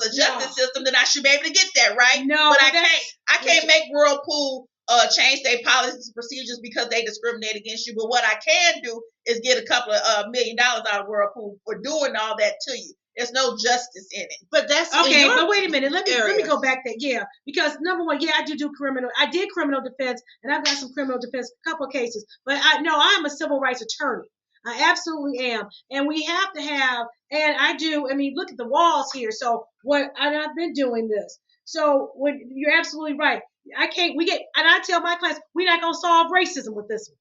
a justice system, then I should be able to get that, right? No, but I can't. I can't make Whirlpool change their policies and procedures because they discriminate against you. But what I can do is get a couple of $1 million out of Whirlpool for doing all that to you. There's no justice in it. But that's okay. But wait a minute. Let me go back there. Yeah, because number one, I do criminal. I did criminal defense, and I've got some criminal defense, a couple of cases. But I'm a civil rights attorney. I absolutely am, and we have to have. And I do. I mean, look at the walls here. So and I've been doing this. So you're absolutely right. And I tell my clients, we're not gonna solve racism with this one.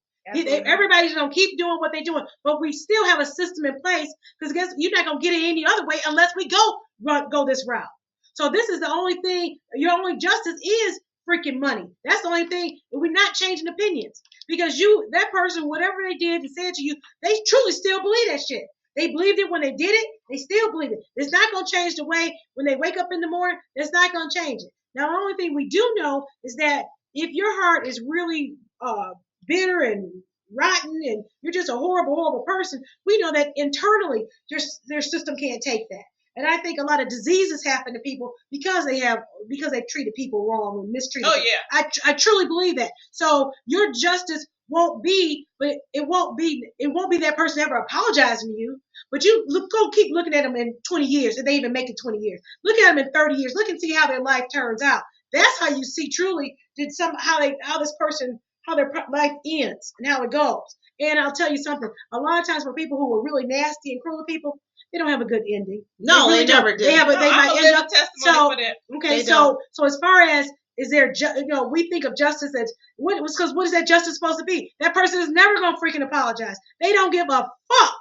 Everybody's gonna keep doing what they're doing, but we still have a system in place, because you're not gonna get it any other way unless we go this route. So this is the only thing. Your only justice is freaking money. That's the only thing. We're not changing opinions, because that person, whatever they did and said to you, they truly still believe that shit. They believed it when they did it. They still believe it. It's not gonna change the way when they wake up in the morning. It's not gonna change it. Now, the only thing we do know is that if your heart is really bitter and rotten and you're just a horrible, horrible person, we know that internally their system can't take that. And I think a lot of diseases happen to people because they've treated people wrong and mistreated them. Yeah. I truly believe that. So your justice won't be, but it won't be that person ever apologizing to you. But go keep looking at them in 20 years, if they even make it 20 years. Look at them in 30 years. Look and see how their life turns out. That's how you see truly how their life ends and how it goes. And I'll tell you something. A lot of times for people who are really nasty and cruel people, they don't have a good ending. No, they never do. They might end up. Testimony for that. Okay, so as far as is there, we think of justice as because what is that justice supposed to be? That person is never gonna freaking apologize. They don't give a fuck,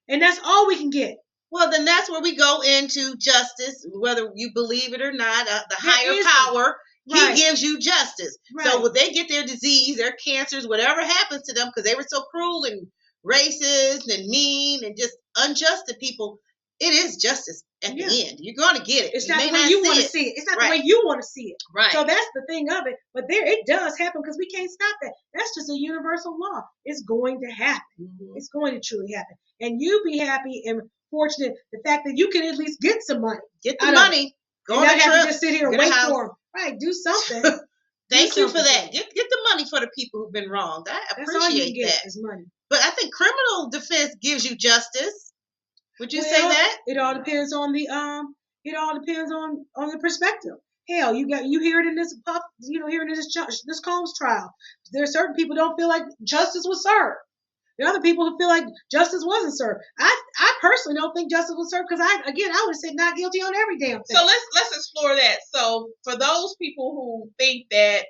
and that's all we can get. Well, then that's where we go into justice, whether you believe it or not. The higher power, he gives you justice. Right. So when they get their disease, their cancers, whatever happens to them, because they were so cruel and racist and mean and just unjust to people, it is justice at the end. You're going to get it. It's not the way you want to see it. It's not the way you want to see it. Right. So that's the thing of it. But it does happen, because we can't stop that. That's just a universal law. It's going to happen. Mm-hmm. It's going to truly happen. And you be happy and fortunate the fact that you can at least get some money. Get the money. Go on a trip. Have to just sit here and wait for them. Right. Do something. Thank you for that. Get the money for the people who've been wronged. I appreciate all you get that. Is money. But I think criminal defense gives you justice. Would you say that? It all depends on the perspective. Hell, you hear it in this hearing in this Combs trial. There are certain people don't feel like justice was served. There are other people who feel like justice wasn't served. I personally don't think justice was served because I would have said not guilty on every damn thing. So let's explore that. So for those people who think that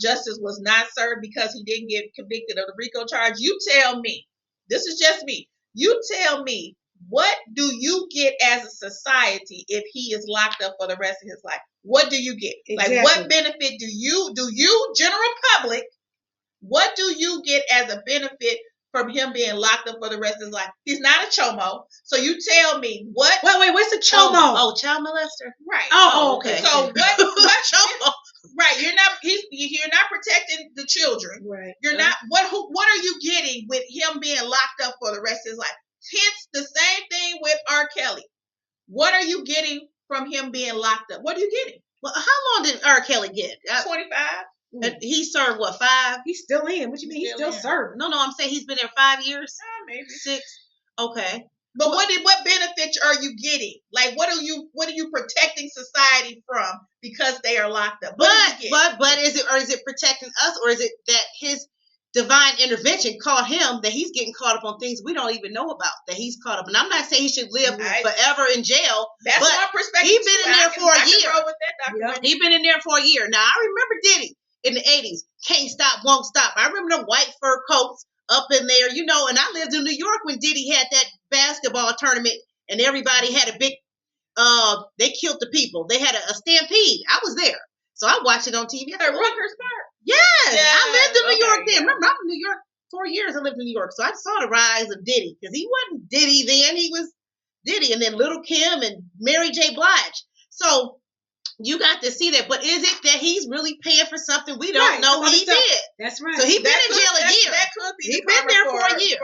justice was not served because he didn't get convicted of the RICO charge, you tell me. This is just me. You tell me, what do you get as a society if he is locked up for the rest of his life? What do you get? Exactly. Like, what benefit do you, general public, what do you get as a benefit from him being locked up for the rest of his life? He's not a chomo. So you tell me what. Wait, what's a chomo? Oh, child molester. Right. Oh, okay. So what chomo? Right. You're not protecting the children. Right. You're not. What are you getting with him being locked up for the rest of his life? Hence the same thing with R. Kelly. What are you getting from him being locked up? What are you getting? Well, how long did R. Kelly get? 25. He served what, 5? He's still in. What you mean? He's still serving? No, I'm saying he's been there 5 years. Maybe 6. Okay. But what benefits are you getting? Like, what are you protecting society from because they are locked up? But is it protecting us, or is it that his divine intervention caught him, that he's getting caught up on things we don't even know about, that he's caught up? And I'm not saying he should live forever in jail. That's but one perspective. He's been in there for a year. Yep. He's been in there for a year. Now, I remember Diddy in the 80s. Can't stop, won't stop. I remember them white fur coats up in there, and I lived in New York when Diddy had that basketball tournament and everybody had a big, they killed the people. They had a stampede. I was there. So I watched it on TV. At Rutgers Park? Yes. I lived in New York then. Remember, I'm in New York 4 years. I lived in New York. So I saw the rise of Diddy, because he wasn't Diddy then. He was Diddy, and then Little Kim and Mary J. Blige. So you got to see that. But is it that he's really paying for something we don't know he did? That's right. So he's been in jail a year. That could be. He's been there for a year.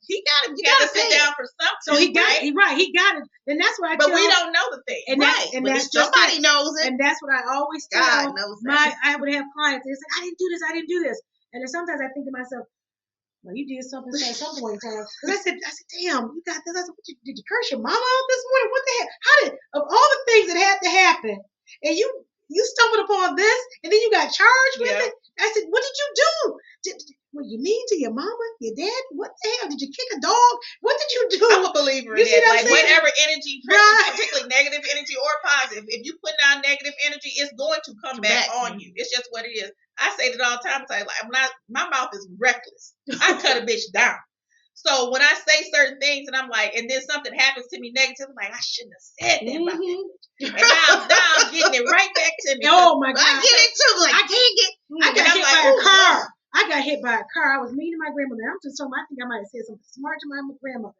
He got to sit down for something. So he got it. He got it. And that's what I. But we don't know the thing. And that's somebody knows it. And that's what I always tell. God knows that. I would have clients. They say, I didn't do this. And then sometimes I think to myself, well, you did something at some point in time. Because I said, damn, you got this. I said, did you curse your mama out this morning? What the heck? How did, of all the things that had to happen, and you stumbled upon this, and then you got charged with it? I said, what did you do? What you mean to your mama, your dad? What the hell? Did you kick a dog? What did you do? I'm a believer in that. Like, whatever energy, particularly negative energy or positive, if you put down negative energy, it's going to come back on you. It's just what it is. I say it all the time. Like, my mouth is reckless. I cut a bitch down. So when I say certain things and I'm like, and then something happens to me negative, I'm like, I shouldn't have said that about that. And now I'm getting it right back to me. Oh my God. I get it too. Like, I can't get, I got hit by a car. I got hit by a car. I was meeting my grandmother. I'm just I think I might have said something smart to my grandmother.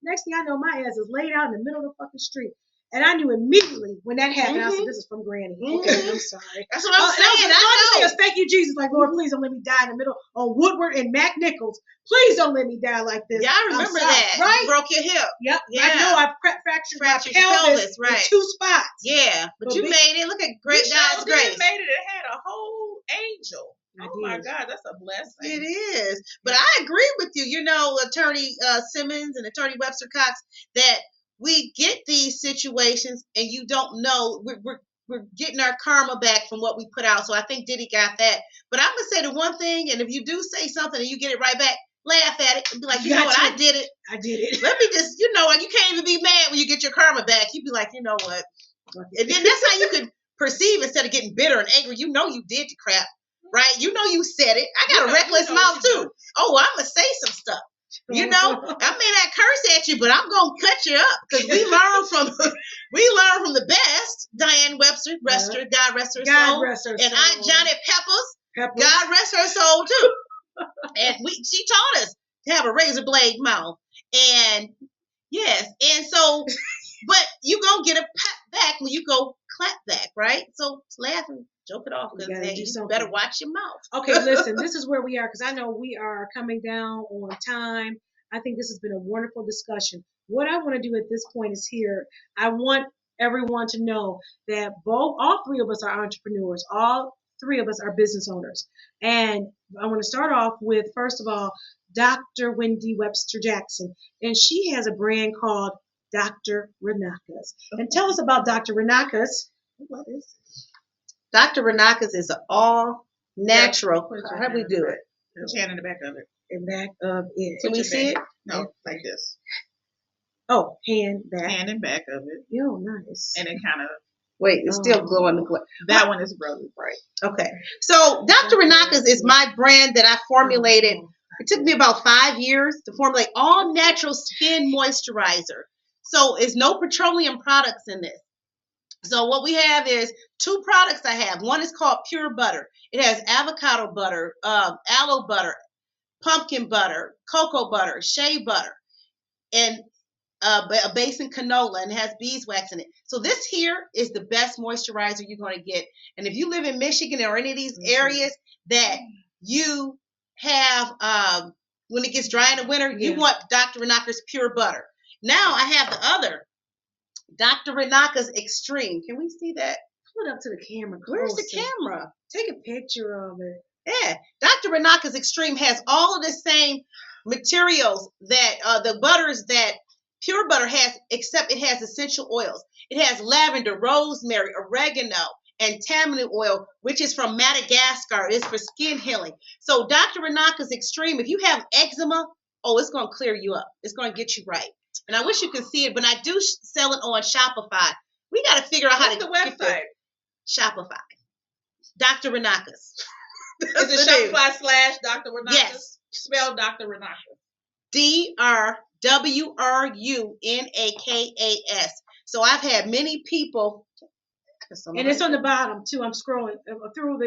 Next thing I know, my ass is laid out in the middle of the fucking street. And I knew immediately when that happened, I said, this is from Granny. Okay, I'm sorry. That's what I'm saying. I know. Thank you, Jesus. Like, Lord, please don't let me die in the middle on Woodward and Mac Nichols. Please don't let me die like this. Yeah, I remember that. Right? You broke your hip. Yep. Yeah. I know I fractured my pelvis right. in 2 spots. Yeah. But you made it. Look at great God's grace. You made it. It had a whole angel. My God, that's a blessing. It is. But I agree with you, Attorney Simmons and Attorney Webster-Cox, that we get these situations and you don't know. We're getting our karma back from what we put out. So I think Diddy got that. But I'm going to say the one thing, and if you do say something and you get it right back, laugh at it and be like, you know what, I did it. I did it. Let me just, you can't even be mad when you get your karma back. You be like, you know what? And then that's how you could perceive, instead of getting bitter and angry, you did the crap. Right? You said it. I got a reckless mouth too. Oh, I'm going to say some stuff. I may not curse at you, but I'm going to cut you up, because we learn from the best. Dionne Webster, God rest her soul. And Aunt Janet Peppers, God rest her soul too. And she taught us to have a razor blade mouth. And yes, and so, but you going to get a pat back when you go clap back, right? So laugh and joke it off, because you better watch your mouth. Okay, listen, this is where we are, because I know we are coming down on time. I think this has been a wonderful discussion. What I want to do at this point is I want everyone to know that all 3 of us are entrepreneurs. All 3 of us are business owners. And I want to start off with, first of all, Dr. Wendy Webster-Jackson. And she has a brand called Dr. Renaka's. And tell us about Dr. Renaka's. What is it? Dr. Renaka's is an all natural. How do we do it? Put your hand in the back of it. and back of it. Can we see it? No, like this. Oh, hand back. Hand and back of it. Yo, nice. And it kind of. Wait, it's still glowing. That one is really bright. Okay. So Dr. Renaka's is my brand that I formulated. It took me about 5 years to formulate all natural skin moisturizer. So it's no petroleum products in this. So what we have is 2 products I have. One is called Pure Butter. It has avocado butter, aloe butter, pumpkin butter, cocoa butter, shea butter, and a base in canola, and it has beeswax in it. So this here is the best moisturizer you're going to get. And if you live in Michigan or any of these areas that you have, when it gets dry in the winter, you want Dr. Renaka's Pure Butter. Now I have the other, Dr. Renaka's Extreme. Can we see that? Pull it up to the camera. Where's the camera? Take a picture of it. Yeah, Dr. Renaka's Extreme has all of the same materials that the butters that Pure Butter has, except it has essential oils. It has lavender, rosemary, oregano, and tamarind oil, which is from Madagascar. It's for skin healing. So Dr. Renaka's Extreme, if you have eczema, it's going to clear you up. It's going to get you right. And I wish you could see it, but I do sell it on Shopify. We got to figure out how to the website. Shopify. Dr. Renaka's. Is it Shopify / Dr. Renaka's? Yes. Spell Dr. Renaka's. DRWRUNAKAS. So I've had many people. And it's on the bottom too. I'm scrolling through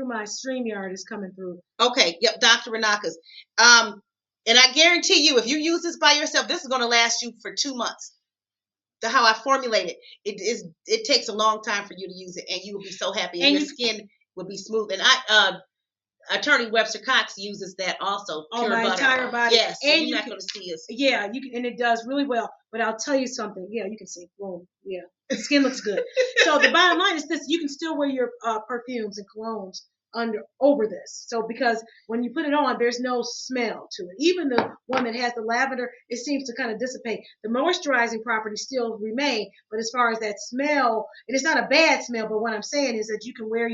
my StreamYard is coming through. Okay. Yep. Dr. Renaka's. And I guarantee you, if you use this by yourself, this is going to last you for 2 months. How I formulate it takes a long time for you to use it, and you will be so happy, and your skin will be smooth. And Attorney Webster-Cox uses that also. On my entire body. Yes, and you're not going to see us. Yeah, you can, and it does really well. But I'll tell you something. Yeah, you can see. Boom. Yeah, the skin looks good. So the bottom line is this: you can still wear your perfumes and colognes over this. So because when you put it on, there's no smell to it. Even the one that has the lavender, it seems to kind of dissipate. The moisturizing properties still remain, but as far as that smell, and it's not a bad smell, but what I'm saying is that you can wear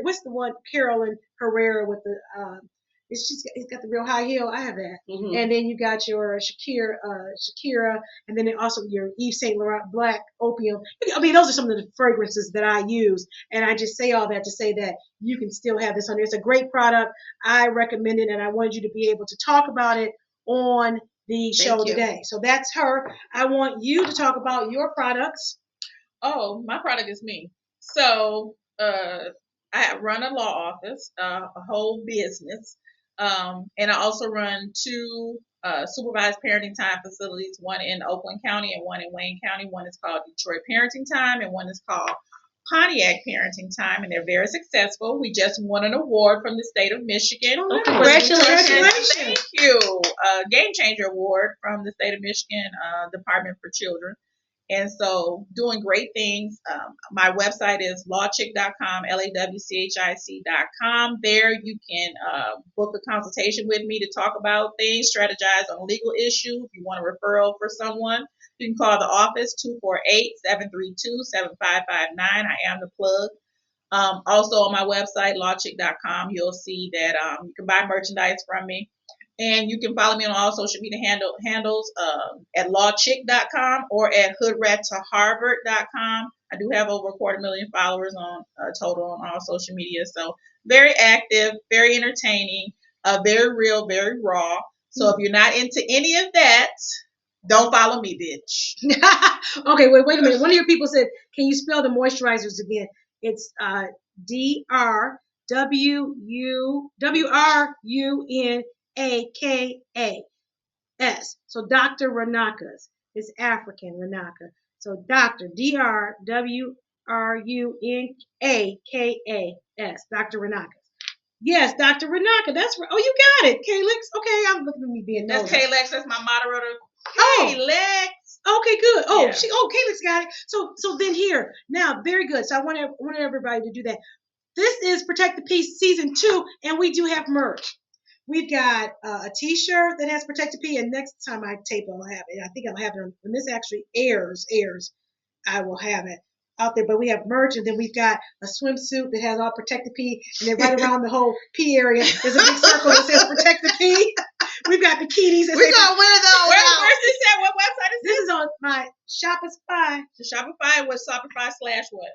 what's the one Carolyn Herrera with the it's got the real high heel. I have that. Mm-hmm. And then you got your Shakira, and then also your Yves Saint Laurent Black Opium. I mean, those are some of the fragrances that I use. And I just say all that to say that you can still have this on there. It's a great product. I recommend it, and I wanted you to be able to talk about it on the show today. So that's her. I want you to talk about your products. Oh, my product is me. So I run a law office, a whole business. And I also run 2 supervised parenting time facilities, one in Oakland County and one in Wayne County. One is called Detroit Parenting Time and one is called Pontiac Parenting Time, and they're very successful. We just won an award from the state of Michigan. Oh, congratulations. Thank you. Game Changer Award from the state of Michigan Department for Children. And so doing great things. My website is lawchick.com, LAWCHIC.com. There you can book a consultation with me to talk about things, strategize on legal issues. If you want a referral for someone, you can call the office 248-732-7559. I am the plug. Also on my website, lawchick.com, you'll see that you can buy merchandise from me. And you can follow me on all social media handles at lawchick.com or at hoodrattoharvard.com. I do have over 250,000 followers on total on all social media. So very active, very entertaining, very real, very raw. So if you're not into any of that, don't follow me, bitch. Okay, wait a minute. One of your people said, can you spell the moisturizers again? It's DRWRUNAKAS. So Dr. Renaka's is African Renaka. So Dr. DRWRUNAKAS. Dr. Renaka's. Yes, Dr. Renaka. That's right. Oh, you got it, Kalix. Okay, I'm looking at me being nosy. That's Kalix. That's my moderator. Kalix. Okay, good. Oh, yeah. Kalix got it. So then here now, very good. So I wanted everybody to do that. This is Protect the Peace Season 2, and we do have merch. We've got a T-shirt that has Protect the Peace, and next time I tape, I'll have it. I think I'll have it when this actually airs. I will have it. out there, but we have merch, and then we've got a swimsuit that has all Protect the P, and then right around the whole P area, there's a big circle that says Protect the P. We've got bikinis that We're say gonna wear those. Where's this at? What website is this is on my Shopify. The Shopify was Shopify / what?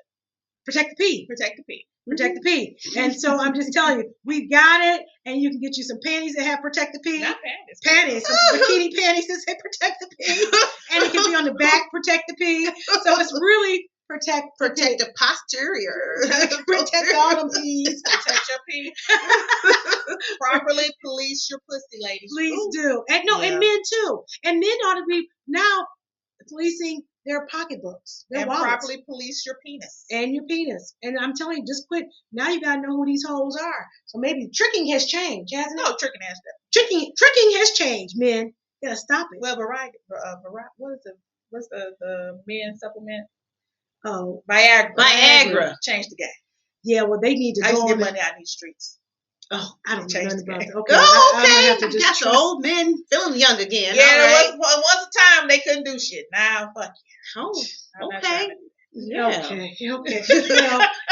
Protect the P. Protect the P. Protect the P. And so I'm just telling you, we've got it, and you can get you some panties that have Protect the P. Not panties. Panties, some bikini panties that say Protect the P. And it can be on the back, Protect the P. So it's really protect the posterior. Protect all them P's. Protect your P. Properly police your pussy, ladies. Please do. And and men too. And men ought to be now policing their pocketbooks, their and wallets. properly police your penis. And your penis. And I'm telling you, just quit. Now you gotta know who these hoes are. So maybe tricking has changed, hasn't it? No, tricking has that. Tricking has changed, men. You gotta stop it. Well, what is it? What's the men supplement? Oh, Viagra. Change the game. yeah. Well, they need to I used go to on. get money out in these streets. Oh, I don't know Change nothing the about game. that. Okay. Oh, I'm gonna have to okay. just Got the old men feeling young again. Yeah, All there right. was a time they couldn't do shit. Now, fuck you. Oh, I'm not okay. trying to do Yeah. Okay. Well,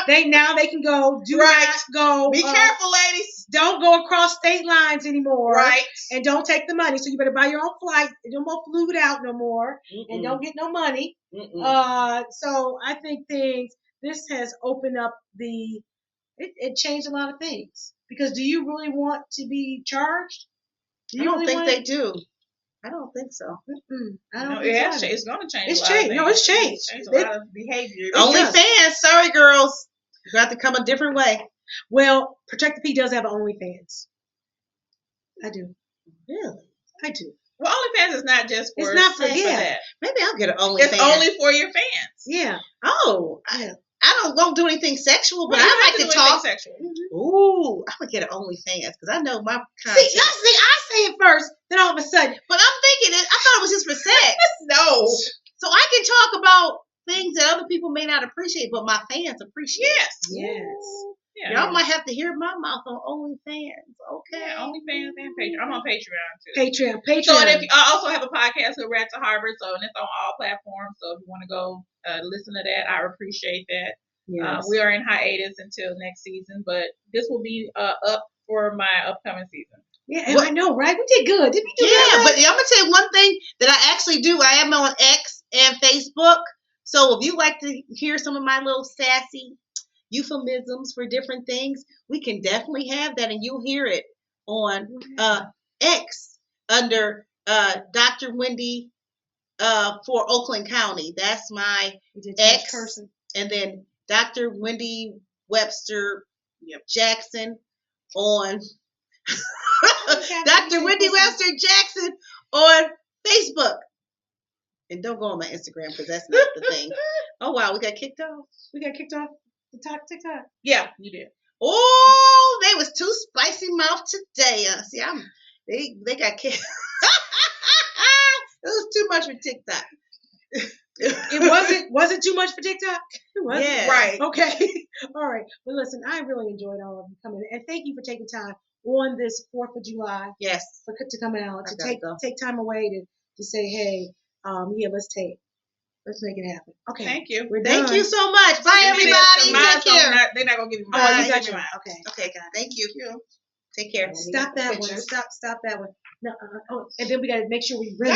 they can go. Do Right. not go. Be careful, ladies. Don't go across state lines anymore. Right. And don't take the money. So you better buy your own flight. Don't more flued out no more. And Mm-mm. don't get no money. Mm-mm. So I think this has opened up it changed a lot of things. Because do you really want to be charged? I don't think they do. I don't think so. I don't No, think so. it's going to change. It's a lot of changed. things. No, it's changed. It's changed a lot of behavior. OnlyFans. Sorry, girls. You got to come a different way. Well, Protect the P does have an OnlyFans. I do. Really? I do. Well, OnlyFans is not just for It's not for that. Maybe I'll get an OnlyFans. It's only for your fans. Yeah. Oh, Yeah. I don't do anything sexual, but Well, you I have like to do talk. anything sexual. Ooh, I'm gonna get an OnlyFans because I know my See, content. I say it first, then all of a sudden, But I'm thinking, I thought it was just for sex. No. So I can talk about things that other people may not appreciate, but my fans appreciate. Yes. Yeah. Y'all might have to hear my mouth on OnlyFans. Okay. Yeah, OnlyFans and Patreon. I'm on Patreon too. Patreon. So, and I also have a podcast with Rat to Harvard, so and it's on all platforms. So if you want to go listen to that, I appreciate that. Yes. We are in hiatus until next season, but this will be up for my upcoming season. Yeah, and I know, right? We did good. Did we do good? But I'm gonna tell you one thing that I actually do. I am on X and Facebook. So if you like to hear some of my little sassy euphemisms for different things, we can definitely have that, and you'll hear it on X under Dr. Wendy for Oakland County. That's my X, and then Dr. Wendy Webster-Jackson on Dr. Wendy Webster-Jackson on Facebook. And don't go on my Instagram because that's not the thing. Oh wow, we got kicked off. We got kicked off the TikTok. Yeah, you did. Oh, they was too spicy mouth today. See, they got kicked. It was too much for TikTok. It wasn't too much for TikTok. It wasn't. Yeah. Right. Okay. All right. Well, listen, I really enjoyed all of you coming, and thank you for taking time on this 4th of July Yes. to come out to Okay, take time away to say, hey, let's make it happen. Okay. Thank you. We're Thank done. you so much. Bye, everybody. Take care. They're not gonna give you Oh, mine. you got Give me your mine. Okay. Okay. Thank you. Take care. Stop that one. Stop that one. No. And then we got to make sure we render.